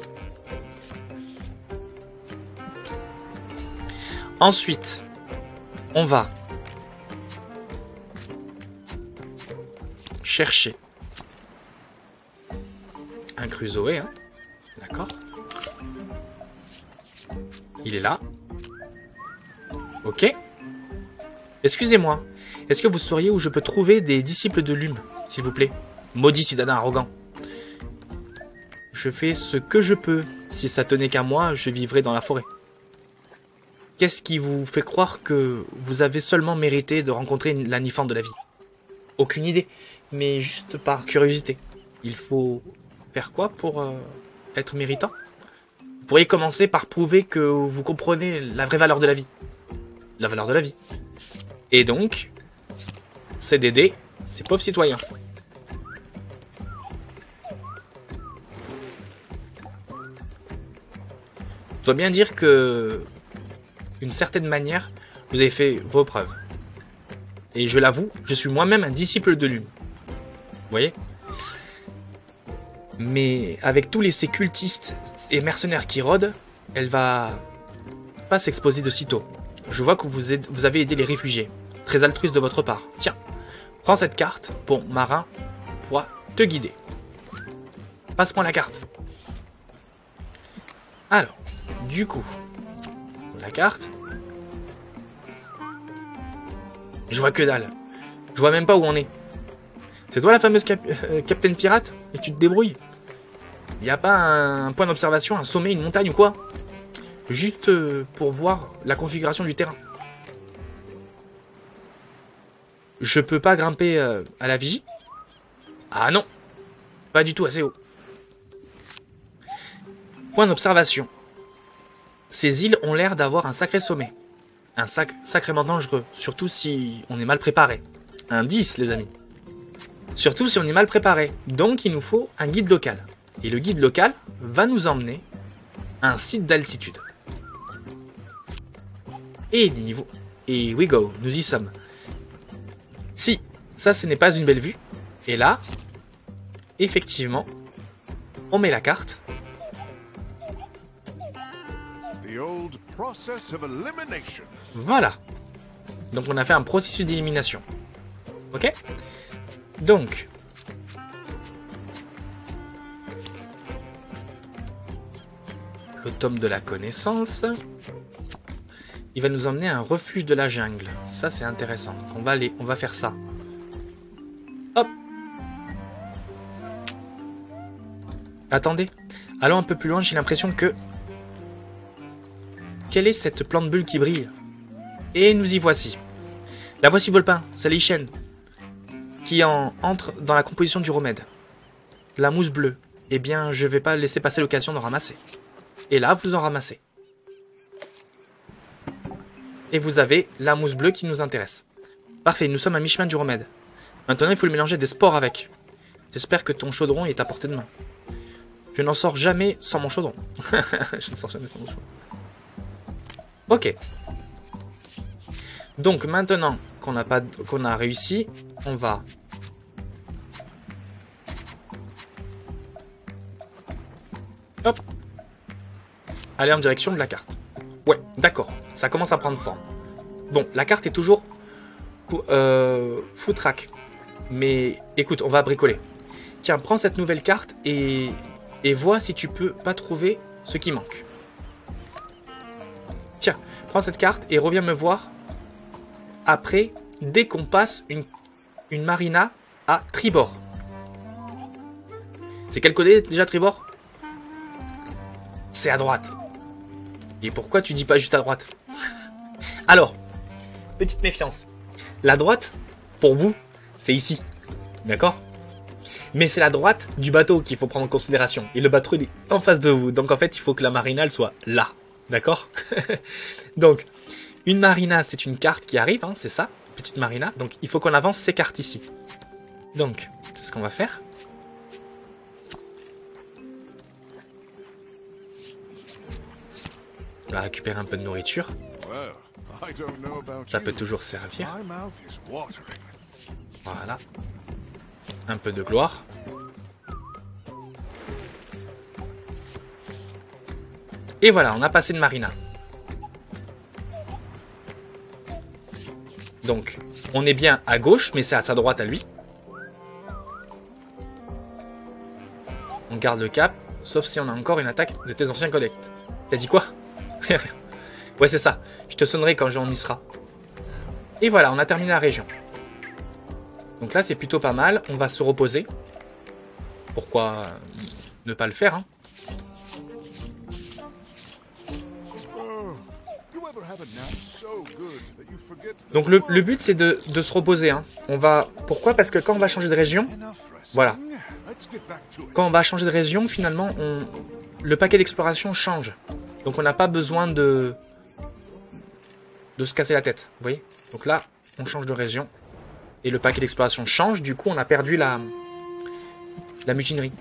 Ensuite, on va chercher un Crusoe, hein. D'accord? Il est là. Ok. Excusez-moi, est-ce que vous sauriez où je peux trouver des disciples de Lume, s'il vous plaît? Maudit citadin arrogant. Je fais ce que je peux. Si ça tenait qu'à moi, je vivrais dans la forêt. Qu'est-ce qui vous fait croire que vous avez seulement mérité de rencontrer la Nifan de la vie? Aucune idée, mais juste par curiosité. Il faut faire quoi pour être méritant? Vous pourriez commencer par prouver que vous comprenez la vraie valeur de la vie. La valeur de la vie. Et donc, c'est d'aider ces pauvres citoyens. Je dois bien dire que, d'une certaine manière, vous avez fait vos preuves. Et je l'avoue, je suis moi-même un disciple de Lume. Vous voyez? Mais avec tous ces cultistes et mercenaires qui rôdent, elle va pas s'exposer de sitôt. Je vois que vous avez aidé les réfugiés. Très altruiste de votre part. Tiens, prends cette carte. Bon, Marin pourra te guider. Passe-moi la carte. Alors, du coup, la carte. Je vois que dalle. Je vois même pas où on est. C'est toi la fameuse Capitaine Pirate? Et tu te débrouilles? Y a pas un point d'observation, un sommet, une montagne ou quoi? Juste pour voir la configuration du terrain. Je peux pas grimper à la vigie? Ah non, pas du tout assez haut. Point d'observation. Ces îles ont l'air d'avoir un sacré sommet. Un sacrément dangereux, surtout si on est mal préparé. Un 10, les amis. Surtout si on est mal préparé. Donc il nous faut un guide local. Et le guide local va nous emmener à un site d'altitude. Et niveau... Et we go, nous y sommes. Si, ça ce n'est pas une belle vue. Et là, effectivement, on met la carte. Voilà. Donc on a fait un processus d'élimination. Ok? Donc, le tome de la connaissance, il va nous emmener à un refuge de la jungle. Ça c'est intéressant. Donc on va faire ça. Hop. Attendez. Allons un peu plus loin, j'ai l'impression que... Quelle est cette plante bulle qui brille? Et nous y voici. La voici Volpin, c'est l'Ichen, qui entre dans la composition du remède. La mousse bleue. Eh bien, je vais pas laisser passer l'occasion d'en ramasser. Et là, vous en ramassez. Et vous avez la mousse bleue qui nous intéresse. Parfait, nous sommes à mi-chemin du remède. Maintenant, il faut le mélanger des spores avec. J'espère que ton chaudron est à portée de main. Je n'en sors jamais sans mon chaudron. Je ne sors jamais sans mon chaudron. Ok. Donc maintenant qu'on a réussi, on va... Hop. Aller en direction de la carte. Ouais, d'accord. Ça commence à prendre forme. Bon, la carte est toujours foutraque. Mais écoute, on va bricoler. Tiens, prends cette nouvelle carte et vois si tu peux pas trouver ce qui manque. Tiens, prends cette carte et reviens me voir après, dès qu'on passe une marina à tribord. C'est quel côté déjà tribord? C'est à droite. Et pourquoi tu dis pas juste à droite? Alors, petite méfiance. La droite, pour vous, c'est ici. D'accord? Mais c'est la droite du bateau qu'il faut prendre en considération. Et le bateau, il est en face de vous. Donc en fait, il faut que la marina, elle soit là. D'accord? Donc, une marina, c'est une carte qui arrive, hein, c'est ça, petite marina. Donc il faut qu'on avance ces cartes ici. Donc, c'est ce qu'on va faire. On va récupérer un peu de nourriture. Ça peut toujours servir. Voilà. Un peu de gloire. Et voilà, on a passé une marina. Donc, on est bien à gauche, mais c'est à sa droite à lui. On garde le cap, sauf si on a encore une attaque de tes anciens collègues. T'as dit quoi? Ouais, c'est ça. Je te sonnerai quand on y sera. Et voilà, on a terminé la région. Donc là, c'est plutôt pas mal. On va se reposer. Pourquoi ne pas le faire, hein? Donc le but, c'est de se reposer, hein. On va... Pourquoi? Parce que quand on va changer de région... Voilà. Quand on va changer de région, finalement, le paquet d'exploration change. Donc on n'a pas besoin de se casser la tête. Vous voyez? Donc là, on change de région. Et le paquet d'exploration change. Du coup, on a perdu la mutinerie.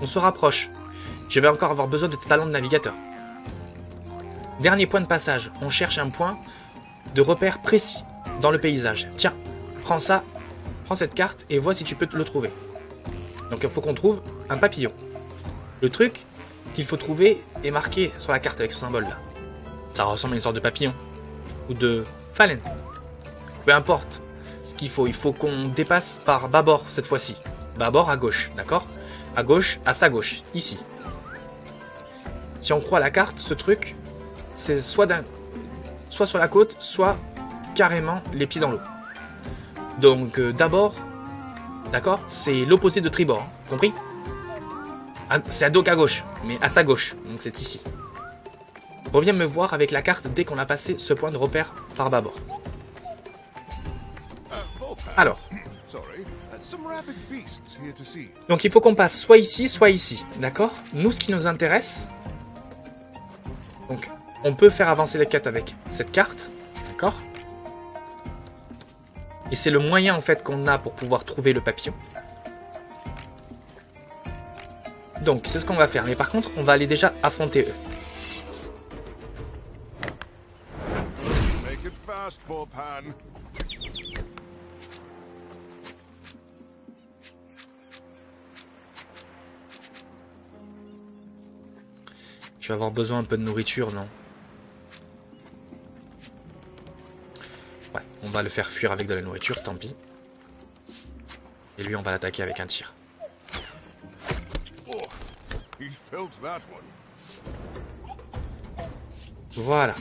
On se rapproche. Je vais encore avoir besoin de tes talents de navigateur. Dernier point de passage. On cherche un point de repère précis dans le paysage. Tiens, prends ça. Prends cette carte et vois si tu peux le trouver. Donc il faut qu'on trouve un papillon. Le truc qu'il faut trouver est marqué sur la carte avec ce symbole là. Ça ressemble à une sorte de papillon. Ou de phalène. Peu importe ce qu'il faut. Il faut qu'on dépasse par bâbord cette fois-ci. Bâbord à gauche, d'accord? À gauche, à sa gauche, ici. Si on croit la carte, ce truc, c'est soit sur la côte, soit carrément les pieds dans l'eau. Donc d'abord, d'accord, c'est l'opposé de tribord, hein, compris? C'est à dock à gauche, mais à sa gauche, donc c'est ici. Reviens me voir avec la carte dès qu'on a passé ce point de repère par bâbord. Alors. Donc il faut qu'on passe soit ici, d'accord? Nous, ce qui nous intéresse... Donc, on peut faire avancer les quêtes avec cette carte, d'accord? Et c'est le moyen, en fait, qu'on a pour pouvoir trouver le papillon. Donc, c'est ce qu'on va faire. Mais par contre, on va aller déjà affronter eux. Je vais avoir besoin un peu de nourriture, non? Ouais, on va le faire fuir avec de la nourriture, tant pis. Et lui, on va l'attaquer avec un tir. Voilà.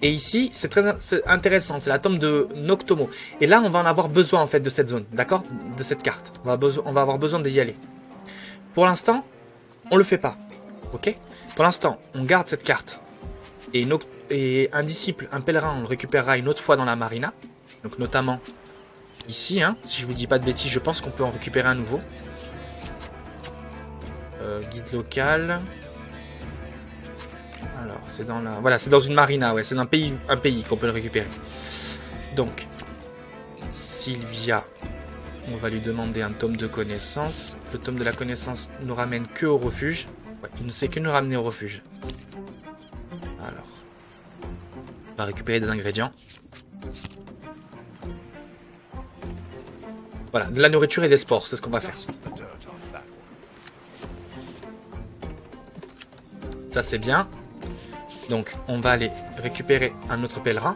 Et ici, c'est très intéressant, c'est la tombe de Noctomo. Et là, on va en avoir besoin, en fait, de cette zone, d'accord? De cette carte. On va avoir besoin d'y aller. Pour l'instant... On le fait pas, ok? Pour l'instant, on garde cette carte. Et un disciple, un pèlerin, on le récupérera une autre fois dans la marina. Donc notamment ici, hein, si je vous dis pas de bêtises, je pense qu'on peut en récupérer un nouveau. Guide local. Alors, c'est dans la... Voilà, c'est dans une marina, ouais, c'est un pays qu'on peut le récupérer. Donc, Sylvia... On va lui demander un tome de connaissance. Le tome de la connaissance nous ramène que au refuge. Ouais, il ne sait que nous ramener au refuge. Alors. On va récupérer des ingrédients. Voilà, de la nourriture et des sports, c'est ce qu'on va faire. Ça c'est bien. Donc on va aller récupérer un autre pèlerin.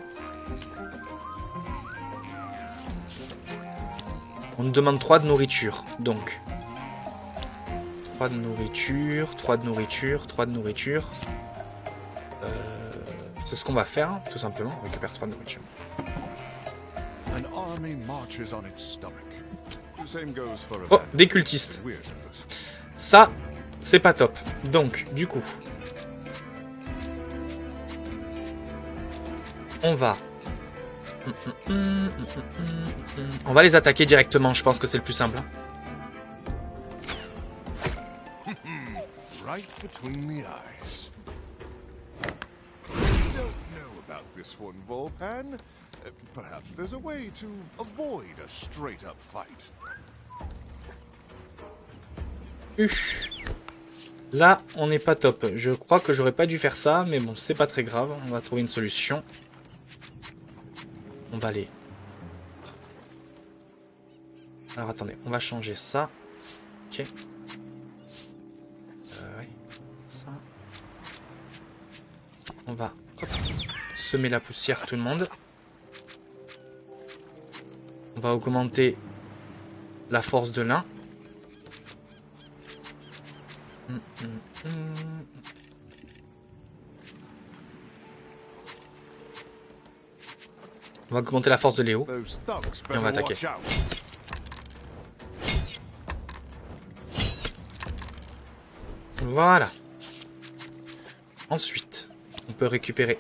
On nous demande 3 de nourriture, donc 3 de nourriture, 3 de nourriture, 3 de nourriture. C'est ce qu'on va faire, hein, tout simplement. On récupère 3 de nourriture. Oh, des cultistes. Ça, c'est pas top. Donc, du coup, on va les attaquer directement. Je pense que c'est le plus simple. Right between the eyes. Don't know about this one, Volpan. Perhaps there's a way to avoid a straight-up fight. Là, on n'est pas top. Je crois que j'aurais pas dû faire ça, mais bon, c'est pas très grave. On va trouver une solution. On va aller. Alors attendez, on va changer ça. Ok. Ouais. Ça. On va semer la poussière tout le monde. On va augmenter la force de l'un. On va augmenter la force de Léo. Et on va attaquer. Voilà. Ensuite, on peut récupérer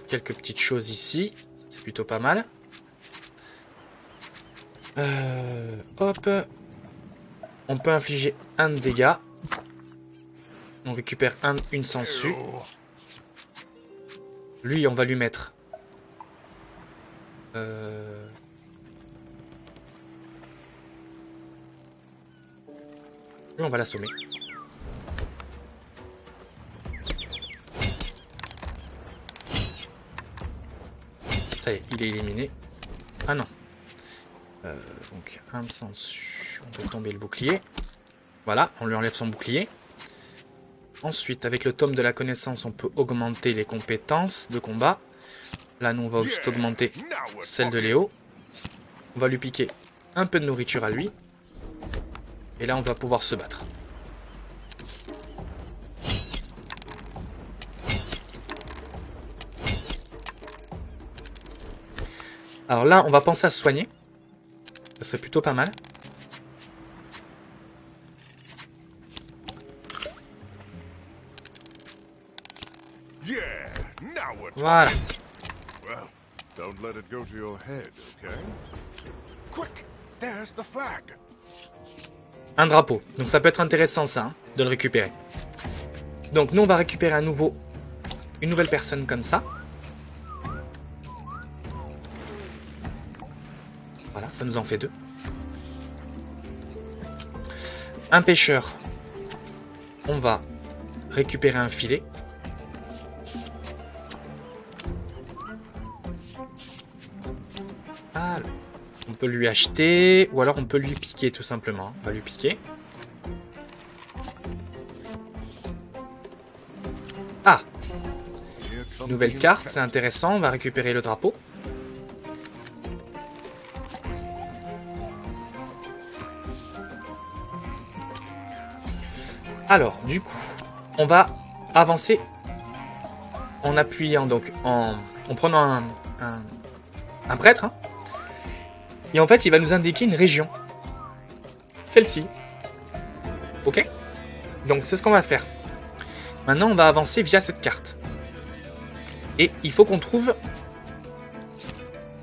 quelques petites choses ici. C'est plutôt pas mal. Hop. On peut infliger un de dégâts. On récupère une sangsue. Lui, on va lui mettre... Lui, on va l'assommer. Ça y est, il est éliminé. Ah non. Donc, un sangsue. On peut tomber le bouclier. Voilà, on lui enlève son bouclier. Ensuite, avec le tome de la connaissance, on peut augmenter les compétences de combat. Là, nous, on va juste augmenter celle de Léo. On va lui piquer un peu de nourriture à lui. Et là, on va pouvoir se battre. Alors là, on va penser à se soigner. Ça serait plutôt pas mal. Voilà. Don't let it go to your head, okay? Quick, there's the flag. Un drapeau. Donc ça peut être intéressant ça, hein, de le récupérer. Donc nous on va récupérer à nouveau une nouvelle personne comme ça. Voilà, ça nous en fait deux. Un pêcheur. On va récupérer un filet. Ah, on peut lui acheter, ou alors on peut lui piquer tout simplement. On va lui piquer. Ah, nouvelle carte, c'est intéressant. On va récupérer le drapeau. Alors, du coup, on va avancer en appuyant, donc en prenant un prêtre. Hein. Et en fait, il va nous indiquer une région. Celle-ci. Ok? Donc, c'est ce qu'on va faire. Maintenant, on va avancer via cette carte. Et il faut qu'on trouve...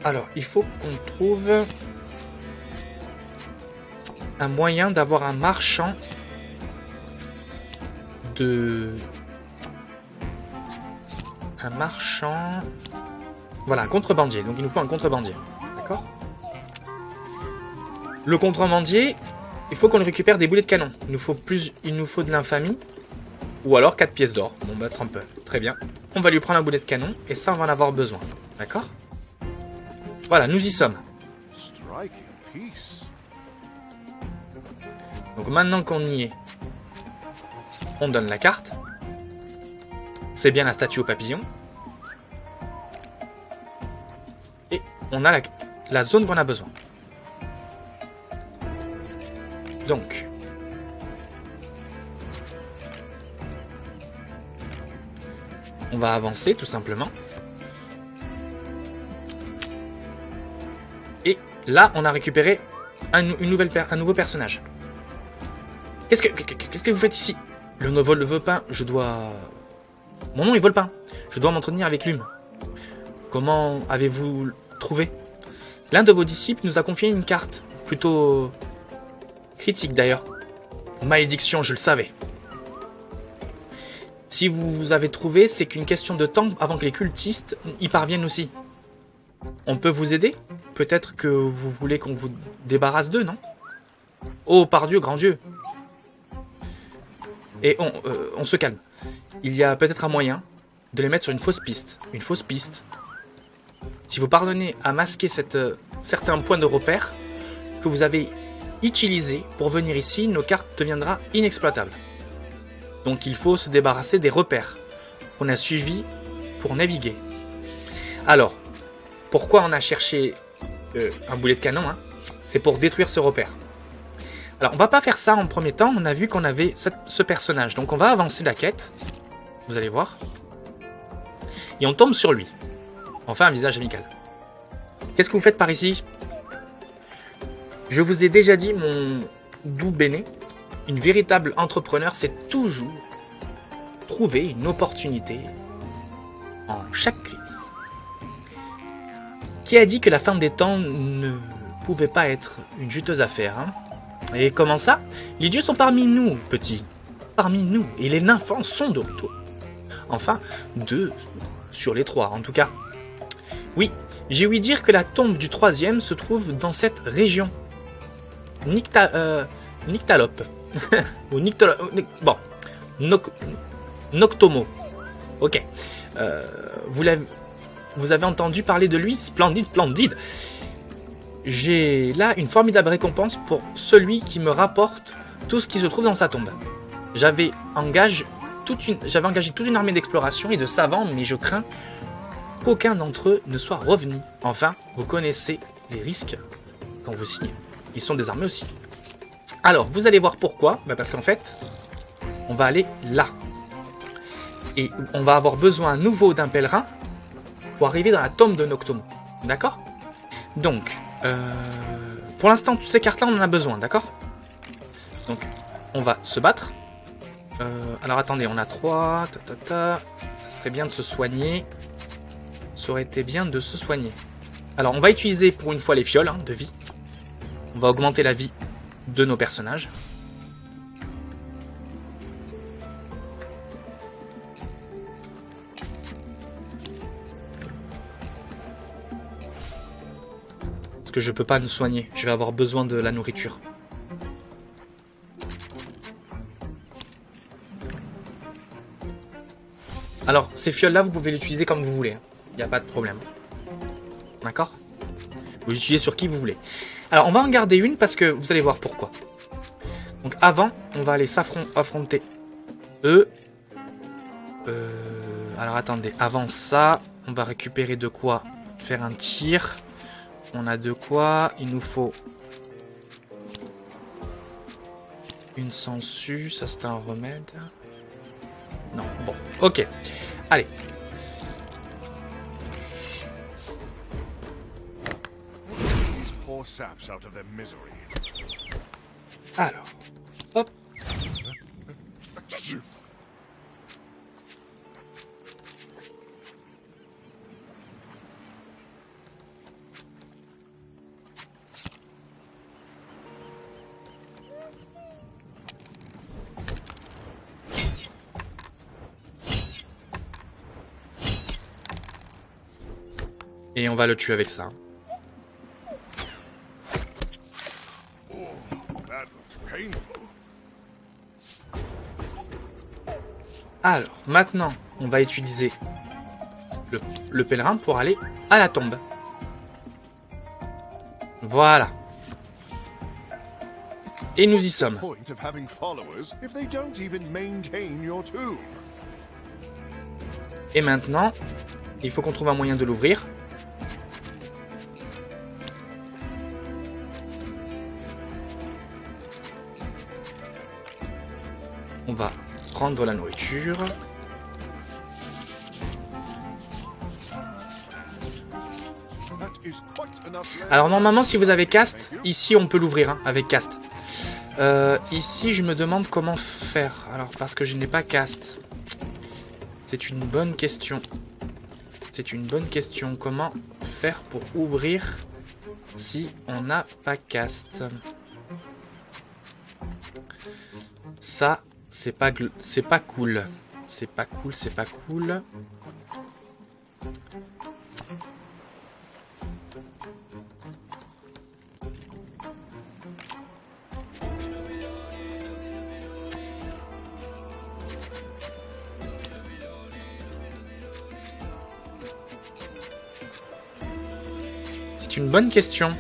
Alors, il faut qu'on trouve... un moyen d'avoir un marchand... Un marchand... Voilà, un contrebandier. Donc, il nous faut un contrebandier. D'accord ? Le contrebandier, il faut qu'on récupère des boulets de canon. Il nous faut de l'infamie. Ou alors 4 pièces d'or. Bon, bah, un peu. Très bien. On va lui prendre un boulet de canon. Et ça, on va en avoir besoin. D'accord ? Voilà, nous y sommes. Donc, maintenant qu'on y est, on donne la carte. C'est bien la statue au papillon. Et on a la zone qu'on a besoin. Donc, on va avancer tout simplement. Et là, on a récupéré un nouveau personnage. Qu'est-ce que vous faites ici? Le nom vole le veut pas, je dois... Mon nom, il vole pas. Je dois m'entretenir avec Lume. Comment avez-vous trouvé? L'un de vos disciples nous a confié une carte. Plutôt... critique, d'ailleurs. Malédiction, je le savais. Si vous avez trouvé, c'est qu'une question de temps avant que les cultistes y parviennent aussi. On peut vous aider? Peut-être que vous voulez qu'on vous débarrasse d'eux, non? Oh, par Dieu, grand Dieu! Et on se calme. Il y a peut-être un moyen de les mettre sur une fausse piste. Une fausse piste. Si vous parvenez à masquer certains points de repère que vous avez utilisés pour venir ici, nos cartes deviendront inexploitables. Donc il faut se débarrasser des repères qu'on a suivis pour naviguer. Alors, pourquoi on a cherché un boulet de canon, hein? C'est pour détruire ce repère. Alors, on va pas faire ça en premier temps. On a vu qu'on avait ce personnage. Donc, on va avancer la quête. Vous allez voir. Et on tombe sur lui. Enfin, un visage amical. Qu'est-ce que vous faites par ici? Je vous ai déjà dit, mon doux Béné, une véritable entrepreneur, c'est toujours trouver une opportunité en chaque crise. Qui a dit que la fin des temps ne pouvait pas être une juteuse affaire, hein? Et comment ça? Les dieux sont parmi nous, petits. Parmi nous. Et les nymphans sont de retour. Enfin, 2 sur les 3, en tout cas. Oui, j'ai ouï dire que la tombe du 3e se trouve dans cette région. Nyctalope. Ou bon. Noctomo. Ok. Vous avez entendu parler de lui? Splendide, splendide. J'ai là une formidable récompense pour celui qui me rapporte tout ce qui se trouve dans sa tombe. J'avais engagé toute une armée d'exploration et de savants, mais je crains qu'aucun d'entre eux ne soit revenu. Enfin, vous connaissez les risques quand vous signez. Ils sont désarmés aussi. Alors, vous allez voir pourquoi. Parce qu'en fait, on va aller là. Et on va avoir besoin à nouveau d'un pèlerin pour arriver dans la tombe de Noctomo. D'accord? Donc, pour l'instant, toutes ces cartes-là, on en a besoin, d'accord? Donc, on va se battre. Alors, attendez, on a 3. Ça serait bien de se soigner. Ça aurait été bien de se soigner. Alors, on va utiliser pour une fois les fioles de vie. On va augmenter la vie de nos personnages. Que je peux pas nous soigner. Je vais avoir besoin de la nourriture. Alors, ces fioles-là, vous pouvez l'utiliser comme vous voulez. Il n'y a pas de problème. D'accord? Vous l'utilisez sur qui vous voulez. Alors, on va en garder une parce que vous allez voir pourquoi. Donc, avant, on va aller affronter eux. Alors, attendez. Avant ça, on va récupérer de quoi faire un tir. On a de quoi, il nous faut une sangsue, ça c'est un remède. Non, bon, ok. Allez. Alors, hop. Et on va le tuer avec ça. Alors, maintenant, on va utiliser le pèlerin pour aller à la tombe. Voilà. Et nous y sommes. Et maintenant, il faut qu'on trouve un moyen de l'ouvrir. On va prendre la nourriture. Alors normalement si vous avez cast, ici on peut l'ouvrir avec cast. Ici, je me demande comment faire. Alors, parce que je n'ai pas cast. C'est une bonne question. C'est une bonne question. Comment faire pour ouvrir si on n'a pas cast? Ça, c'est pas cool. C'est pas cool, c'est pas cool. C'est une bonne question.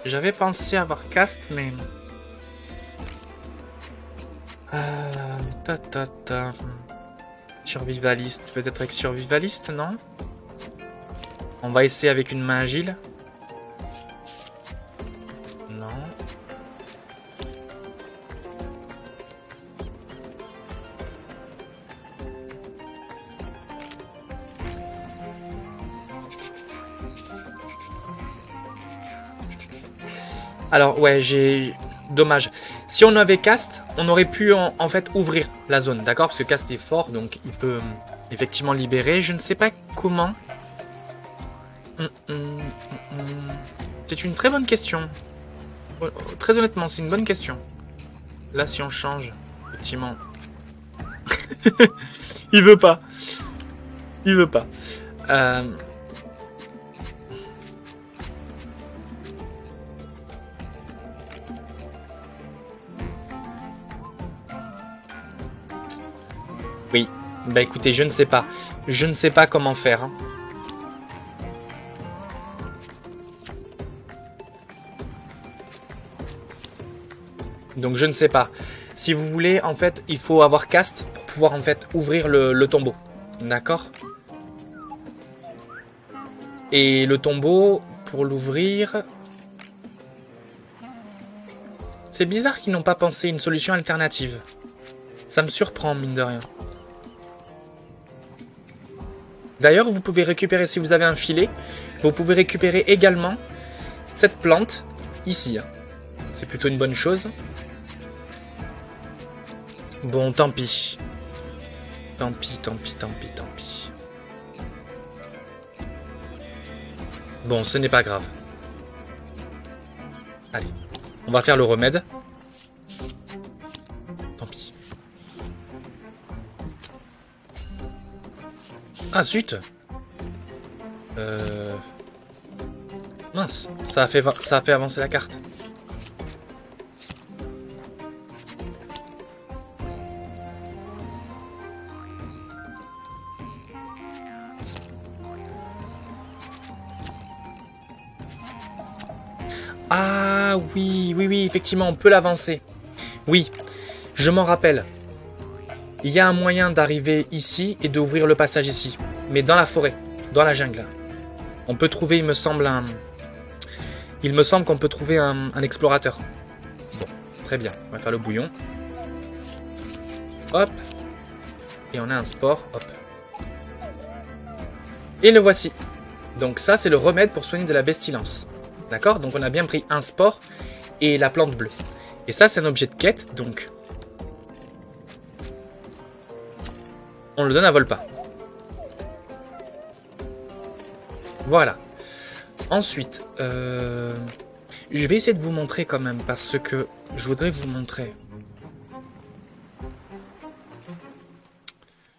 J'avais pensé avoir cast, mais... Survivaliste, peut-être avec survivaliste, non? On va essayer avec une main agile. Non. Alors, ouais, j'ai... Dommage. Si on avait cast, on aurait pu en fait ouvrir la zone, d'accord? Parce que cast est fort, donc il peut effectivement libérer. Je ne sais pas comment. C'est une très bonne question. Très honnêtement, c'est une bonne question. Là, si on change, effectivement... Il veut pas. Il veut pas. Oui, bah écoutez, je ne sais pas. Je ne sais pas comment faire. Hein. Donc je ne sais pas. Si vous voulez, en fait, il faut avoir cast pour pouvoir en fait ouvrir le tombeau. D'accord? Et le tombeau, pour l'ouvrir... C'est bizarre qu'ils n'ont pas pensé une solution alternative. Ça me surprend, mine de rien. D'ailleurs, vous pouvez récupérer, si vous avez un filet, vous pouvez récupérer également cette plante ici. C'est plutôt une bonne chose. Bon, tant pis. Tant pis, tant pis, tant pis, tant pis. Bon, ce n'est pas grave. Allez, on va faire le remède. Tant pis. Ah zut! Mince, ça a fait avancer la carte. Ah oui, oui, oui, effectivement, on peut l'avancer. Oui, je m'en rappelle. Il y a un moyen d'arriver ici et d'ouvrir le passage ici. Mais dans la forêt, dans la jungle. On peut trouver, il me semble, qu'on peut trouver un explorateur. Bon, très bien. On va faire le bouillon. Hop. Et on a un sport. Hop. Et le voici. Donc ça, c'est le remède pour soigner de la pestilence. D'accord? Donc on a bien pris un sport et la plante bleue. Et ça, c'est un objet de quête, donc... On le donne à Volpa. Voilà. Ensuite, je vais essayer de vous montrer quand même, parce que je voudrais vous montrer.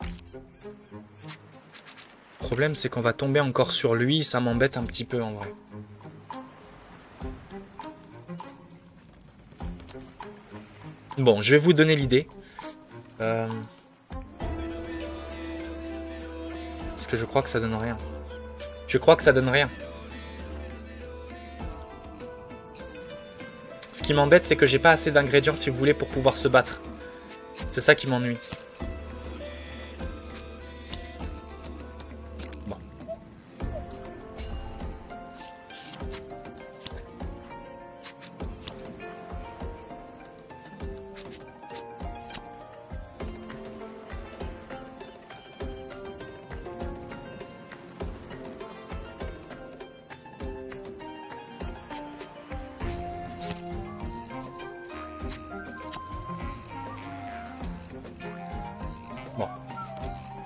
Le problème, c'est qu'on va tomber encore sur lui, ça m'embête un petit peu en vrai. Bon, je vais vous donner l'idée. Parce que je crois que ça donne rien. Je crois que ça donne rien. Ce qui m'embête, c'est que j'ai pas assez d'ingrédients, si vous voulez, pour pouvoir se battre. C'est ça qui m'ennuie. Bon.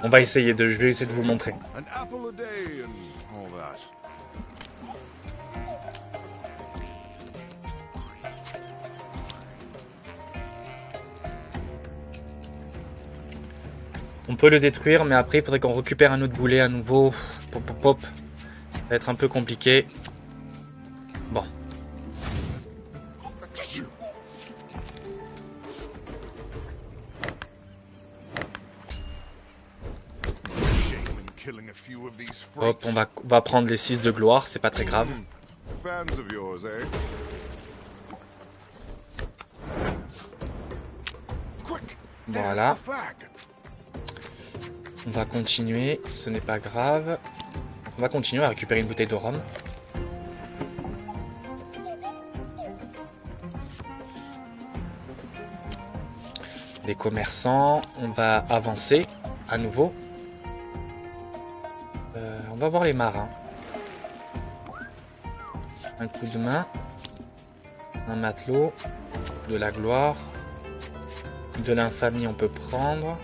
On va essayer je vais essayer de vous montrer. An apple a day and all that. On peut le détruire, mais après il faudrait qu'on récupère un autre boulet à nouveau. Pop, pop, pop. Ça va être un peu compliqué. Bon. Hop, on va prendre les 6 de gloire, c'est pas très grave. Voilà. On va continuer, ce n'est pas grave. On va continuer à récupérer une bouteille de rhum. Les commerçants, on va avancer à nouveau. On va voir les marins. Un coup de main. Un matelot. De la gloire. De l'infamie, on peut prendre.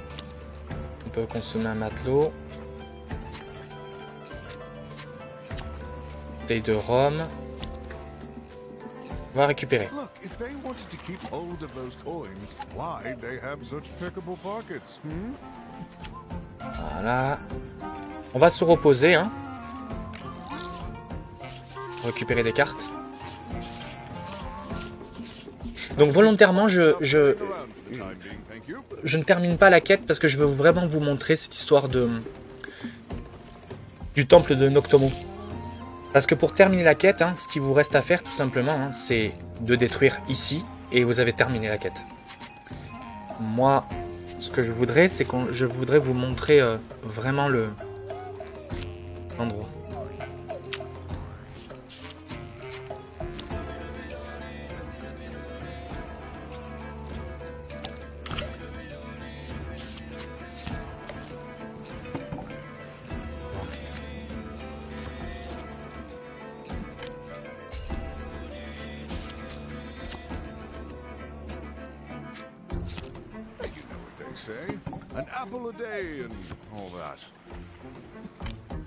On peut consommer un matelot. Bouteille de rhum. On va récupérer. Voilà. On va se reposer, hein. Récupérer des cartes. Donc volontairement, je ne termine pas la quête parce que je veux vraiment vous montrer cette histoire du temple de Noctomo. Parce que pour terminer la quête, hein, ce qu'il vous reste à faire tout simplement, hein, c'est de détruire ici et vous avez terminé la quête. Moi, ce que je voudrais, c'est que je voudrais vous montrer vraiment l'endroit.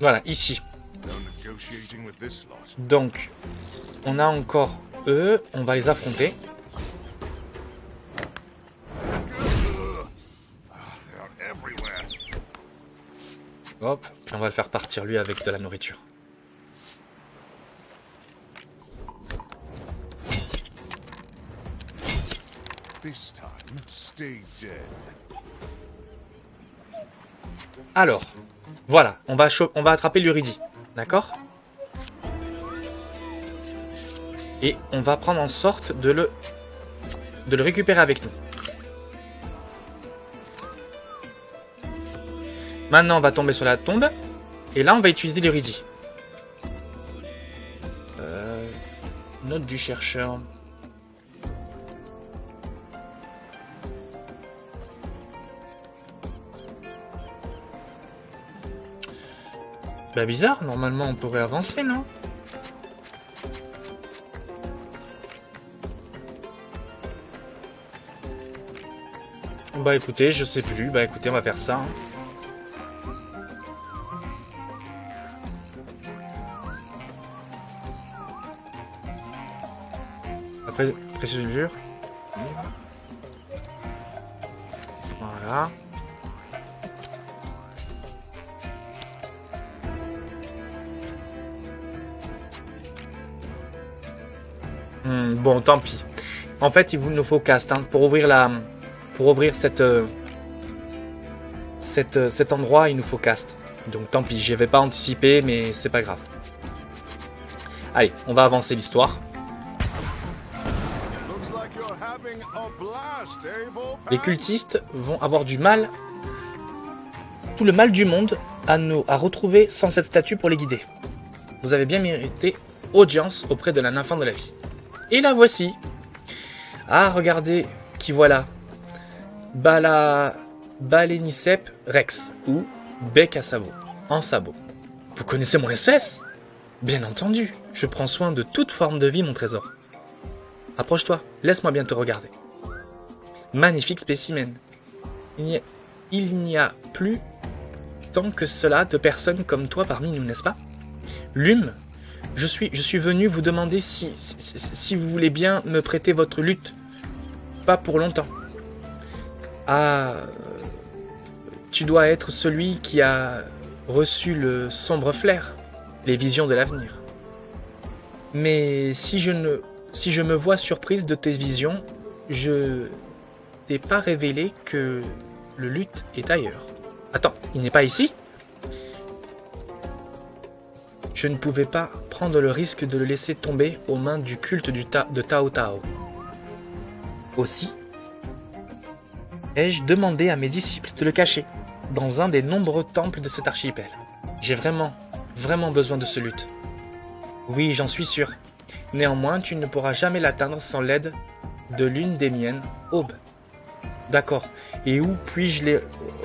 Voilà, ici. Donc, on a encore eux, on va les affronter. Hop, et on va le faire partir lui avec de la nourriture. Alors, voilà, on va attraper l'Uridi, d'accord? Et on va prendre en sorte de le récupérer avec nous. Maintenant, on va tomber sur la tombe, et là, on va utiliser l'Uridi. Note du chercheur. Bah bizarre, normalement on pourrait avancer, non? Bah écoutez, je sais plus, bah écoutez, on va faire ça. Hein. Après, procédure. Voilà. Bon, tant pis. En fait, il vous nous faut cast hein, pour ouvrir cet endroit. Il nous faut cast. Donc tant pis, je vais pas anticiper, mais c'est pas grave. Allez, on va avancer l'histoire. Les cultistes vont avoir du mal, tout le mal du monde, à retrouver sans cette statue pour les guider. Vous avez bien mérité audience auprès de la nymphe de la vie. Et la voici. Ah, regardez, qui voilà. Balenicep rex, ou bec à sabot, en sabot. Vous connaissez mon espèce? Bien entendu, je prends soin de toute forme de vie, mon trésor. Approche-toi, laisse-moi bien te regarder. Magnifique spécimen. Il n'y a plus tant que cela de personnes comme toi parmi nous, n'est-ce pas? Lume, je suis venu vous demander si vous voulez bien me prêter votre lutte. Pas pour longtemps. Ah, tu dois être celui qui a reçu le sombre flair, les visions de l'avenir. Mais si je me vois surprise de tes visions, je t'ai pas révélé que le lutte est ailleurs. Attends, il n'est pas ici? Je ne pouvais pas prendre le risque de le laisser tomber aux mains du culte de Tao Tao. Aussi, ai-je demandé à mes disciples de le cacher dans un des nombreux temples de cet archipel. J'ai vraiment besoin de ce lutte. Oui, j'en suis sûr. Néanmoins, tu ne pourras jamais l'atteindre sans l'aide de l'une des miennes, Aube. D'accord. Et où puis-je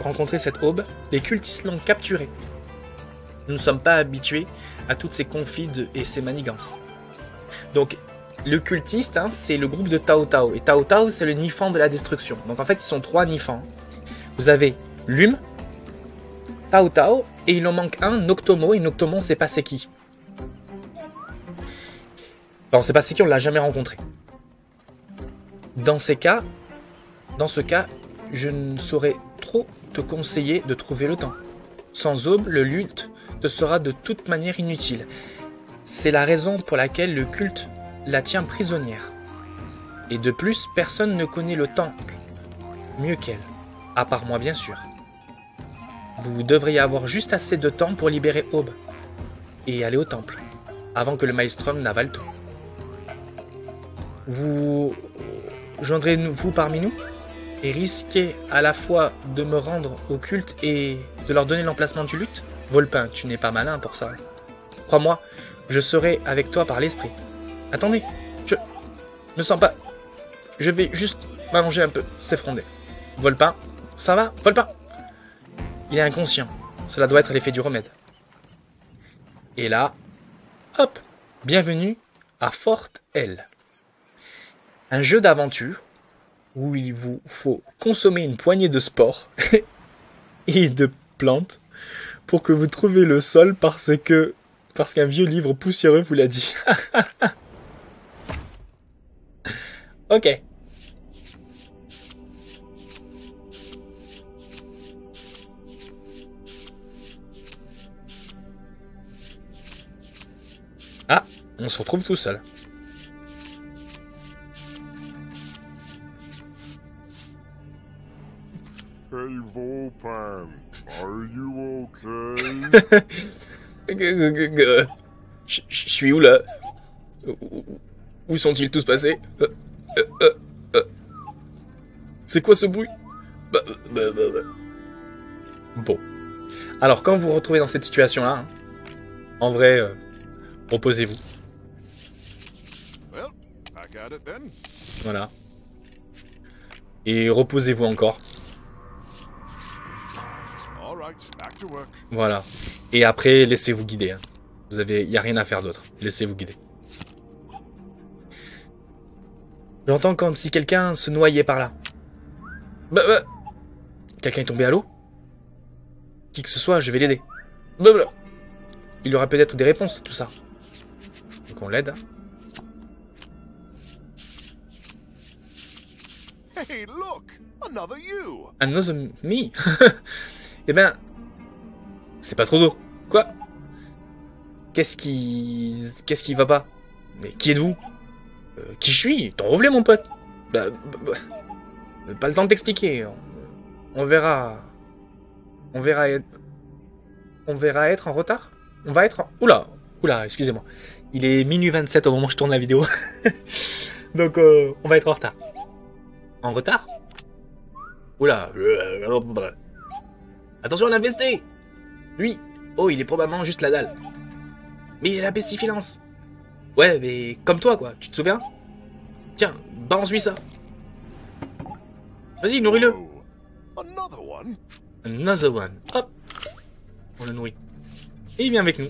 rencontrer cette Aube? Les cultistes l'ont capturée. Nous ne sommes pas habitués à toutes ces confides et ces manigances. Donc, le cultiste, c'est le groupe de Tao Tao. Et Tao Tao, c'est le Nifan de la destruction. Donc en fait, ils sont 3 Nifans. Vous avez Lume, Tao Tao, et il en manque un, Noctomo. Et Noctomo, on ne sait pas c'est qui. On ne sait pas c'est qui, on ne l'a jamais rencontré. Dans ce cas, je ne saurais trop te conseiller de trouver le temps. Sans Aube, le lutte te sera de toute manière inutile. C'est la raison pour laquelle le culte la tient prisonnière. Et de plus, personne ne connaît le temple mieux qu'elle, à part moi bien sûr. Vous devriez avoir juste assez de temps pour libérer Aube et aller au temple, avant que le Maelstrom n'avale tout. Vous joindrez-vous parmi nous et risquez à la fois de me rendre au culte et de leur donner l'emplacement du lutte? Volpin, tu n'es pas malin pour ça. Crois-moi, je serai avec toi par l'esprit. Attendez, je ne sens pas... Je vais juste m'allonger un peu, s'effronder. Volpin, ça va, Volpin? Il est inconscient. Cela doit être l'effet du remède. Et là, hop, bienvenue à Fort L. Un jeu d'aventure où il vous faut consommer une poignée de spores et de plantes pour que vous trouviez le sol parce qu'un vieux livre poussiéreux vous l'a dit. Ok. Ah, on se retrouve tout seul. Hey Volpan, are you okay? Je suis où là? Où sont-ils tous passés? C'est quoi ce bruit? Bon. Alors, quand vous vous retrouvez dans cette situation-là, en vrai, reposez-vous. Well, back at it then. Voilà. Et reposez-vous encore. All right, back to work. Voilà. Et après, laissez-vous guider. Il n'y a rien à faire d'autre. Laissez-vous guider. J'entends comme si quelqu'un se noyait par là. Quelqu'un est tombé à l'eau? Qui que ce soit, je vais l'aider. Il aura peut-être des réponses, tout ça. Donc on l'aide. Hey, look! Another you! Another me? Eh ben... C'est pas trop tôt. Quoi? Qu'est-ce qui va pas? Mais qui êtes-vous? Qui je suis? T'en revelais, mon pote? Pas le temps de t'expliquer. On verra être en retard? On va être en... Oula, excusez-moi. Il est minuit 27 au moment où je tourne la vidéo. Donc, on va être en retard. En retard? Oula. Attention à l'investé! Lui, il est probablement juste la dalle. Mais il a la pestifilance. Ouais, mais comme toi, quoi. Tu te souviens? Tiens, balance-lui ça. Vas-y, nourris-le. Another one? Another one. Hop. On le nourrit. Et il vient avec nous.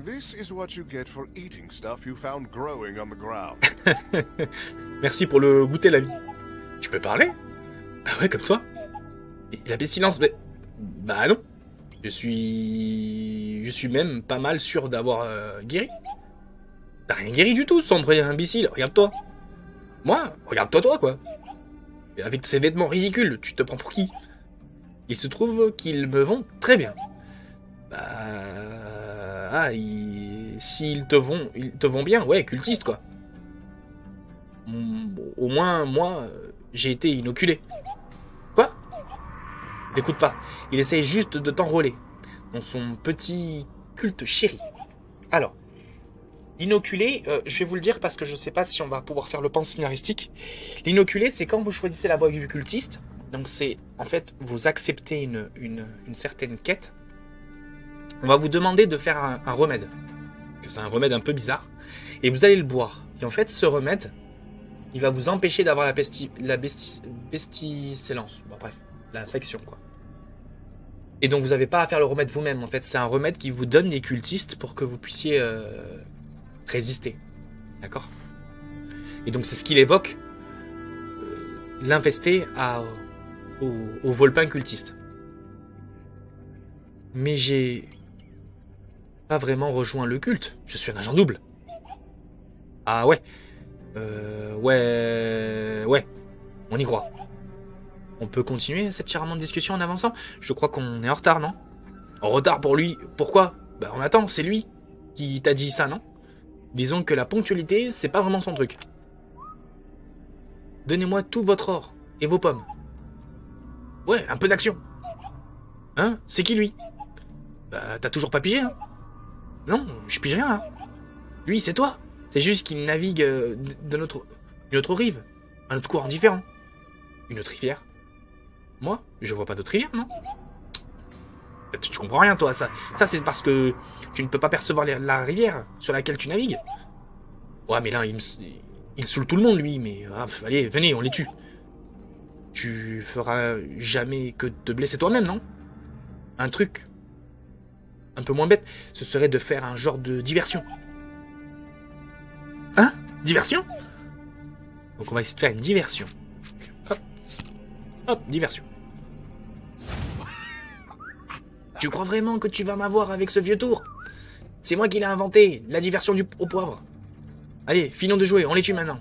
This is what you get for eating stuff you found growing on the ground. Merci pour le goûter, l'ami. Tu peux parler? Ah ouais, comme toi. Et la pestilence, mais... Bah non. Je suis même pas mal sûr d'avoir guéri. T'as rien guéri du tout, sombre et imbécile, regarde-toi. Moi, regarde-toi toi, quoi. Et avec ces vêtements ridicules, tu te prends pour qui? Il se trouve qu'ils me vont très bien. S'ils te vont bien, ouais, cultiste, quoi. Au moins, moi, j'ai été inoculé. Quoi? N'écoute pas, il essaye juste de t'enrôler dans son petit culte chéri. Alors, l'inoculé, je vais vous le dire parce que je sais pas si on va pouvoir faire le pan scénaristique. L'inoculé, c'est quand vous choisissez la voie du cultiste. Donc c'est, en fait, vous acceptez une certaine quête. On va vous demander de faire un remède. C'est un remède un peu bizarre. Et vous allez le boire. Et en fait, ce remède, il va vous empêcher d'avoir la pesticellence. Bon, bref, l'infection, quoi. Et donc, vous n'avez pas à faire le remède vous-même. En fait, c'est un remède qui vous donne les cultistes pour que vous puissiez résister. D'accord? Et donc, c'est ce qu'il évoque. L'invester au Volpin cultiste. Mais j'ai pas vraiment rejoint le culte. Je suis un agent double. Ah ouais. Ouais. On y croit. On peut continuer cette charmante discussion en avançant? Je crois qu'on est en retard, non? En retard pour lui. Pourquoi? Bah on attend, c'est lui qui t'a dit ça, non? Disons que la ponctualité, c'est pas vraiment son truc. Donnez-moi tout votre or et vos pommes. Ouais, un peu d'action. Hein? C'est qui lui? Bah t'as toujours pas pigé, hein? Non, je pige rien, là. Lui, c'est toi. C'est juste qu'il navigue d'une autre rive. Un autre courant différent. Une autre rivière. Moi, je vois pas d'autre rivière, non? Tu comprends rien, toi, ça. Ça, c'est parce que tu ne peux pas percevoir la rivière sur laquelle tu navigues. Ouais, mais là, il saoule tout le monde, lui. Mais allez, venez, on les tue. Tu feras jamais que te blesser toi-même, non? Un truc un peu moins bête, ce serait de faire un genre de diversion. Hein? Diversion? Donc on va essayer de faire une diversion. Hop. Hop, diversion. Tu crois vraiment que tu vas m'avoir avec ce vieux tour? C'est moi qui l'ai inventé, la diversion au poivre. Allez, finons de jouer, on les tue maintenant.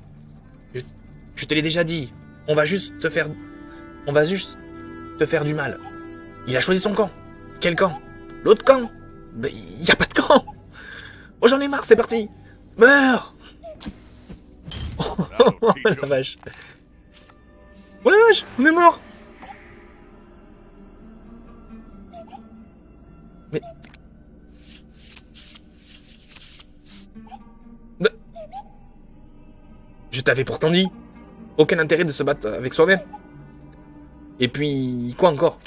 Je te l'ai déjà dit, on va juste te faire du mal. Il a choisi son camp. Quel camp? L'autre camp? Ben, y a pas de camp. Oh, j'en ai marre, c'est parti. Meurs. Oh la vache. Oh la vache, on est mort. Mais... Je t'avais pourtant dit. Aucun intérêt de se battre avec soi-même. Et puis, quoi encore?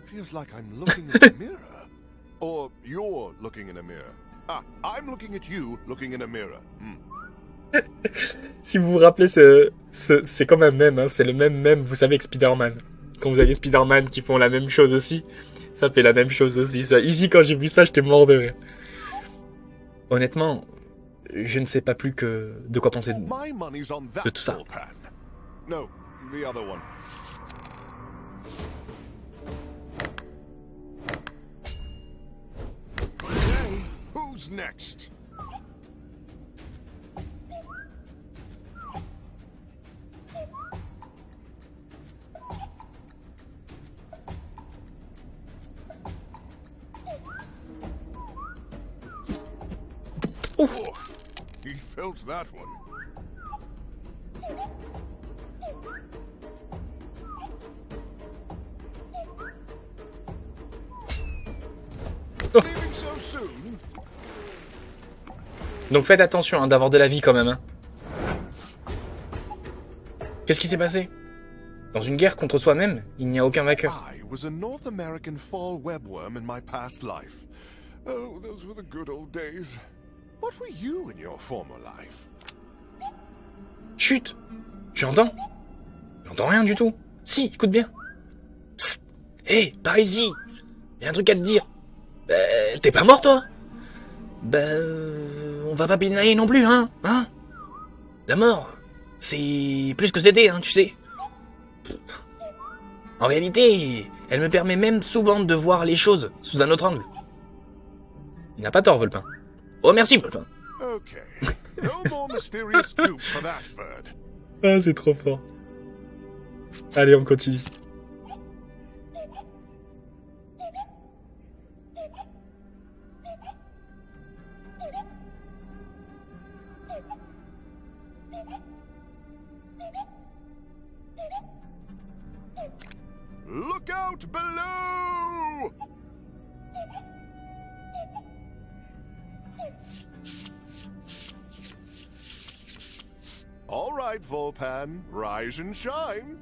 Feels like I'm looking at a mirror. Or you're looking in a mirror. Ah, I'm looking at you looking in a mirror. Si vous vous rappelez, c'est comme un mème, hein, c'est le même mème, vous savez, que Spider-Man. Quand vous avez Spider-Man qui font la même chose aussi, ça fait la même chose aussi. Ça. Ici, quand j'ai vu ça, j'étais mort de rire. Honnêtement, je ne sais pas plus que de quoi penser de tout ça. No, the other one. Who's next? Oh, he felt that one. Leaving so soon? Donc faites attention hein, d'avoir de la vie quand même. Hein. Qu'est-ce qui s'est passé? Dans une guerre contre soi-même, il n'y a aucun vainqueur. I was a North American fall webworm in my past life. Oh, those were the good old days. What were you in your former life? Chut! J'entends? J'entends rien du tout. Si, écoute bien. Psst! Hé, par ici! Y'a un truc à te dire. T'es pas mort, toi? On va pas pinailler non plus, hein? La mort, c'est plus que c'était, hein, tu sais. En réalité, Elle me permet même souvent de voir les choses sous un autre angle. Il n'a pas tort, Volpin. Oh, merci, Volpin. Okay. No more mysterious goop for that bird. Ah, c'est trop fort. Allez, on continue. Look out below! All right, Volpan, rise and shine.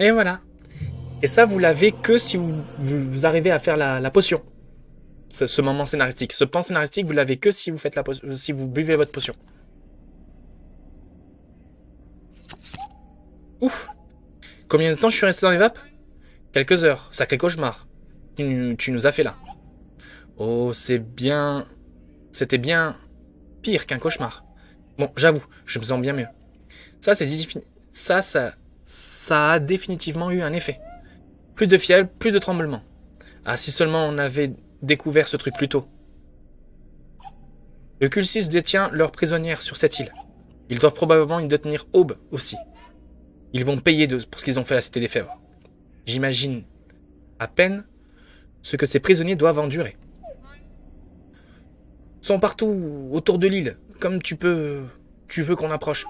Et voilà. Et ça, vous l'avez que si vous arrivez à faire la potion. Ce moment scénaristique. Ce pan scénaristique, vous l'avez que si vous faites si vous buvez votre potion. Ouf. Combien de temps je suis resté dans les vapes? Quelques heures. Sacré cauchemar. Tu nous as fait là. Oh, c'est bien... C'était bien pire qu'un cauchemar. Bon, j'avoue, je me sens bien mieux. Ça a définitivement eu un effet. Plus de fièvre, plus de tremblements. Ah, si seulement on avait découvert ce truc plus tôt. Le cultus détient leurs prisonnières sur cette île. Ils doivent probablement y détenir Aube aussi. Ils vont payer pour ce qu'ils ont fait à la Cité des Fèvres. J'imagine à peine ce que ces prisonniers doivent endurer. Ils sont partout autour de l'île, comme tu veux qu'on approche.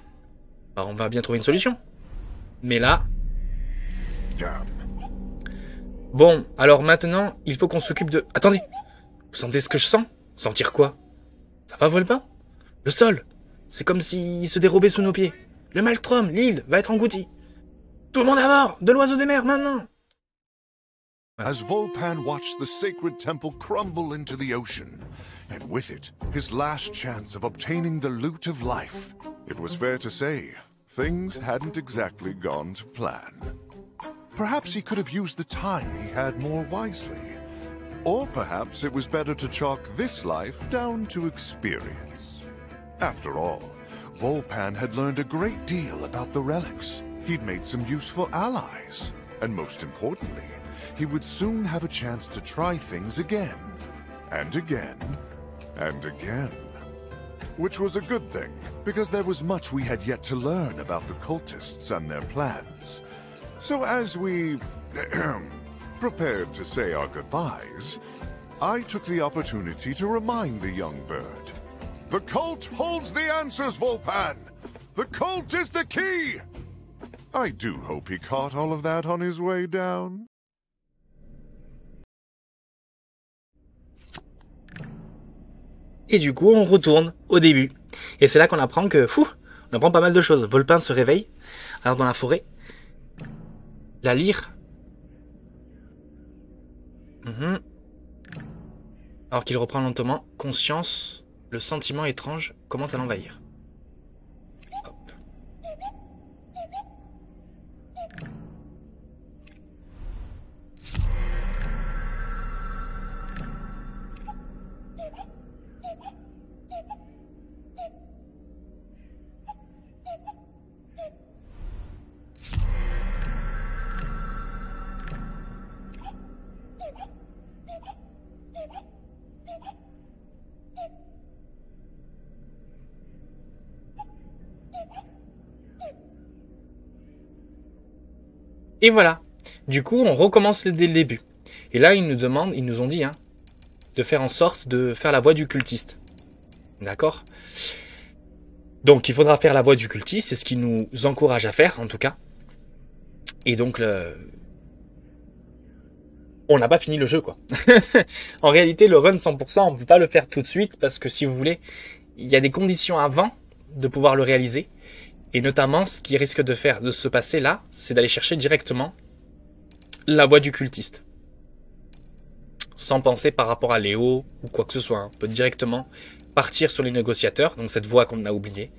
Alors on va bien trouver une solution. Mais là... Bon, alors maintenant, il faut qu'on s'occupe de... Attendez, vous sentez ce que je sens? Sentir quoi? Ça va, Volpin? Le sol, c'est comme s'il se dérobait sous nos pieds. Le maelstrom, l'île, va être engloutie. Tout le monde à bord, de l'oiseau des mers, maintenant. As Volpan watched the sacred temple crumble into the ocean, and with it, his last chance of obtaining the loot of life, it was fair to say, things hadn't exactly gone to plan. Perhaps he could have used the time he had more wisely. Or perhaps it was better to chalk this life down to experience. After all, Volpan had learned a great deal about the relics. He'd made some useful allies. And most importantly, he would soon have a chance to try things again. And again. And again. Which was a good thing, because there was much we had yet to learn about the cultists and their plans. So as we prepared to say our goodbyes, I took the opportunity to remind the young bird. The cult holds the answers, Volpan! The cult is the key! I do hope he caught all of that on his way down. Et du coup, on retourne au début. Et c'est là qu'on apprend que, on apprend pas mal de choses. Volpin se réveille, alors dans la forêt. La lyre. Alors qu'il reprend lentement conscience, le sentiment étrange commence à l'envahir. Hop. Et voilà. Du coup, on recommence dès le début. Et là, ils nous ont dit, de faire en sorte de faire la voie du cultiste. D'accord? Donc, il faudra faire la voie du cultiste, c'est ce qui nous encourage à faire, en tout cas. Et donc, on n'a pas fini le jeu, quoi. En réalité, le run 100%, on ne peut pas le faire tout de suite, parce que si vous voulez, il y a des conditions avant de pouvoir le réaliser. Et notamment, ce qui risque de se passer là, c'est d'aller chercher directement la voie du cultiste. Sans penser par rapport à Léo ou quoi que ce soit. On peut directement partir sur les négociateurs, donc cette voie qu'on a oubliée,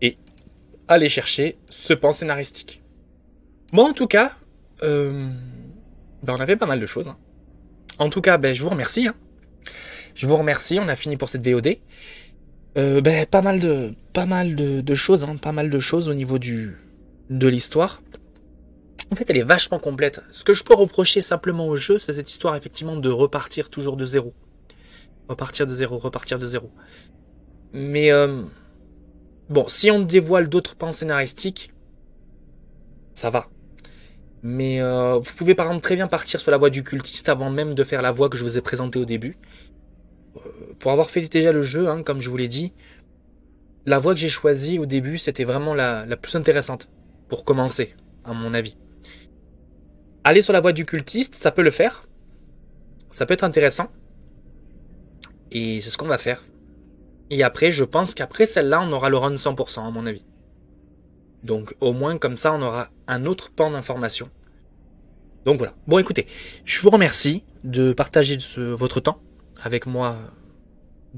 et aller chercher ce pan scénaristique. Bon, en tout cas, on avait pas mal de choses. En tout cas, je vous remercie. Je vous remercie, on a fini pour cette VOD. Pas mal de choses, pas mal de choses au niveau de l'histoire. En fait, elle est vachement complète. Ce que je peux reprocher simplement au jeu, c'est cette histoire effectivement de repartir toujours de zéro. Repartir de zéro, repartir de zéro. Mais bon, si on dévoile d'autres pans scénaristiques, ça va. Mais vous pouvez par exemple très bien partir sur la voie du cultiste avant même de faire la voie que je vous ai présentée au début. Pour avoir fait déjà le jeu, hein, comme je vous l'ai dit, la voie que j'ai choisie au début, c'était vraiment la plus intéressante pour commencer, à mon avis. Aller sur la voie du cultiste, ça peut le faire. Ça peut être intéressant. Et c'est ce qu'on va faire. Et après, je pense qu'après celle-là, on aura le run 100% à mon avis. Donc au moins comme ça, on aura un autre pan d'informations. Donc voilà. Bon écoutez, je vous remercie de partager votre temps avec moi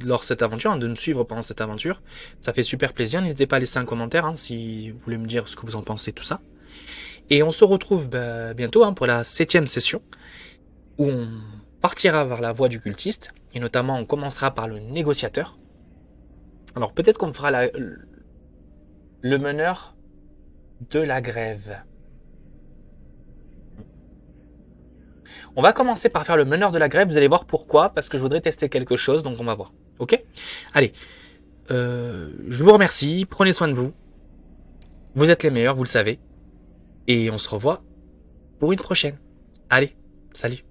lors de cette aventure, hein, de me suivre pendant cette aventure. Ça fait super plaisir. N'hésitez pas à laisser un commentaire hein, si vous voulez me dire ce que vous en pensez, tout ça. Et on se retrouve bientôt hein, pour la 7e session, où on partira vers la voie du cultiste, et notamment on commencera par le négociateur. Alors peut-être qu'on fera le meneur de la grève. On va commencer par faire le meneur de la grève, vous allez voir pourquoi, parce que je voudrais tester quelque chose, donc on va voir. Ok ? Allez, je vous remercie, prenez soin de vous. Vous êtes les meilleurs, vous le savez. Et on se revoit pour une prochaine. Allez, salut.